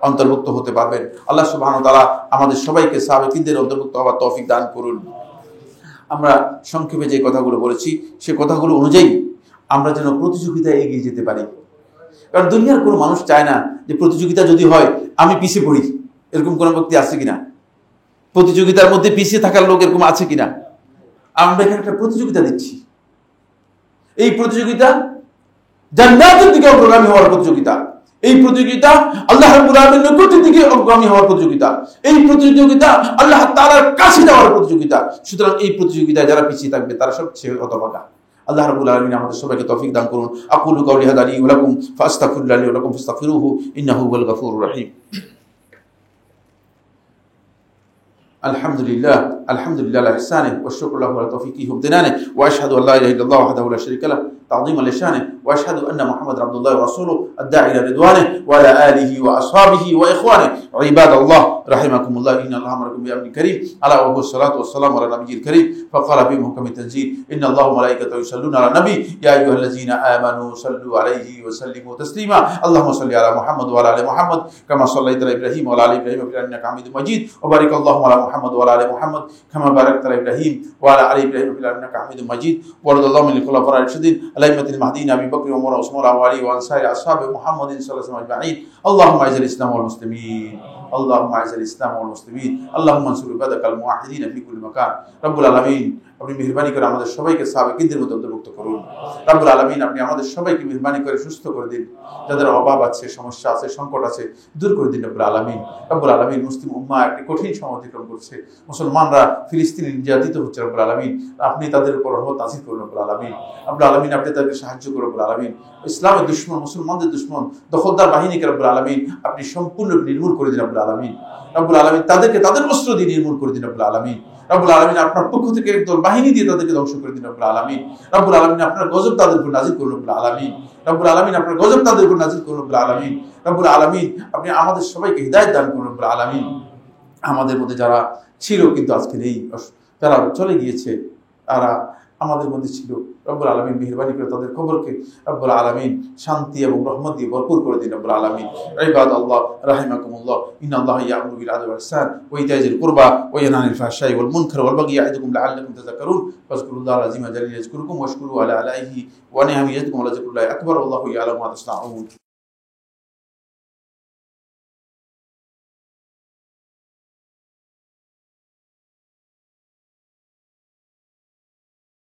S1: অন্তর্ভুক্ত হতে পারবেন। আল্লাহ সুবহানাহু ওয়া তাআলা আমাদের সবাইকে সাবিকিনদের অন্তর্ভুক্ত হওয়ার তৌফিক দান করুন। আমরা সংক্ষেপে যে কথাগুলো বলেছি সে কথাগুলো অনুযায়ী আমরা যেন প্রতিযোগিতায় এগিয়ে যেতে পারি। কারণ দুনিয়ার কোনো মানুষ চায় না যে প্রতিযোগিতা যদি হয় আমি পিছিয়ে পড়ি। এরকম কোনো ব্যক্তি আছে কিনা? প্রতিযোগিতার মধ্যে পিছিয়ে থাকার লোক এরকম আছে কিনা? আমরা এখানে একটা প্রতিযোগিতা দিচ্ছি, এই প্রতিযোগিতা জান্নাতের দিকে অগ্রগামী হওয়ার প্রতিযোগিতা, এই প্রতিযোগিতা আল্লাহ রাব্বুল আলামিনের নিকটের দিকে অগ্রগামী হওয়ার প্রতিযোগিতা, এই প্রতিযোগিতা আল্লাহ তাআলার কাছে যাওয়ার প্রতিযোগিতা। সুতরাং এই প্রতিযোগিতায় যারা পিছিয়ে থাকবে তারা সবচেয়ে হতভাগা। আল্লাহ রাব্বুল আলামিন আমাদের সবাইকে তৌফিক দান করুন। আকুলু কাওলি হাদা লি ওয়া লাকুম ফাস্তাগফিরুল্লাহ লি ওয়া লাকুম ফাস্তাগফিরুহু ইন্নাহু হুয়াল গফুরুর রহিম। আলহামদুলিল্লাহ, আলহামদুলিল্লাহ আলা ইহসানিহি ওয়া শুকরু লাহু আলা তৌফিকিহি ওয়া ইমতিনানিহি ওয়া আশহাদু আল্লা ইলাহা ইল্লাল্লাহু ওয়াহদাহু লা শারীকা লাহু তা'যীমান লিশানিহি ওয়া আশহাদু আন্না মুহাম্মাদার আবদুল্লাহি ওয়া রাসূলুহু আদ-দাঈ ইলা রিদওয়ানিহি ওয়া আলা আলিহি ওয়া আসহাবিহি ওয়া ইখওয়ানিহি ইবাদাল্লাহ রাহিমাকুমুল্লাহ ইন্নাল্লাহা আমারাকুম বিআমরিন কারীম আলা ওয়া হুwas salatu wassalamu ala nabiyyil karim faqala fi muhkamit tanzil innallaha wa malaikatahu yusalluna ala nabi ya ayyuhallazina amanu sallu alayhi wa sallimu taslima allahumma salli ala muhammad wa ala ali muhammad kama sallaita ala ibrahim wa ala ali ibrahim innaka hamidum majid wa barik allahumma ala muhammad wa ala ali muhammad kama barakta ala ibrahim wa ala ali ibrahim innaka hamidum majid wa radallahu anil khulafa'i ar-rashidin alaymatil mahdiyyin abi bakr wa umar wa usman wa ali wa ansari ashabi muhammadin sallallahu alaihi wasallam ajma'in allahumma a'izz al-islam wal muslimin اللهم اعز الاسلام والمسلمين اللهم انصر عبادك الموحدين في كل مكان رب العالمين আপনি মেহেরবানি করে আমাদের সবাইকে সাবিকিনদের মধ্যে অন্তর্ভুক্ত করুন। রব্বুল আলামিন আপনি আমাদের সবাইকে মেহেরবানি করে সুস্থ করে দিন, যাদের অভাব আছে, সমস্যা আছে, সংকট আছে দূর করে দিন রব্বুল আলামিন। রব্বুল আলামিন মুসলিম উম্মাহ একটি কঠিন সময় অতিক্রম করছে, মুসলমানরা ফিলিস্তিনে নির্যাতিত হচ্ছে রব্বুল আলামিন, আপনি তাদের উপর রহমত নাযিল করুন রব্বুল আলামিন। রব্বুল আলামিন আপনি তাদেরকে সাহায্য করুন রব্বুল আলামিন। ইসলামের দুশমন, মুসলমানদের দুশমন দখলদার বাহিনীকে রব্বুল আলামিন আপনি সম্পূর্ণ নির্মূল করে দিন রব্বুল আলামিন। রব্বুল আলামিন তাদেরকে তাদের অস্ত্র দিয়ে নির্মূল করে দিন রব্বুল আলামিন। রব্বুল আলামিন আপনার পক্ষ থেকে একদল বাহিনী দিয়ে তাদেরকে ধ্বংস করে দিন রব্বুল আলামিন। রব্বুল আলামিন আপনার গজব তাদের উপর নাযিল করুন রব্বুল আলামিন। রব্বুল আলামিন আপনার গজব তাদের উপর নাযিল করুন রব্বুল আলামিন। রব্বুল আলামিন আপনি আমাদের সবাইকে হিদায়াত দান করুন রব্বুল আলামিন। আমাদের মধ্যে যারা ছিল কিন্তু আজকে নেই, যারা চলে গিয়েছে, তারা আমাদের মধ্যে ছিল, রব্বুল আলামিন মেহেরবানি করে তাদের কবরকে রব্বুল আলামিন শান্তি এবং রহমত দিয়ে ভরপুর করে দিন রব্বুল আলামিন। ইবাদাল্লাহ রাহিমাকুমুল্লাহ ইন্নাল্লাহা ইয়া'মুরু বিল আদলি ওয়াল ইহসান ওয়া ইতাইজিল কুরবা ওয়া ইয়ানহা আনিল ফাহশাই ওয়াল মুনকার ওয়াল বাগyi ইয়া'iদুকুম লা'আল্লাকুম তাযাক্কারুন ফাযকুরুল্লাহal আযীমা জালিলা ইয়াযকুরুকুম ওয়াশকুরুহু আলা আলাইহি ওয়া নি'মাহি ইয়াজিদকুম ওয়া লাযিকরুল্লাহি আকবার ওয়াল্লাহু ইয়া'লামু মা তাসনাউন।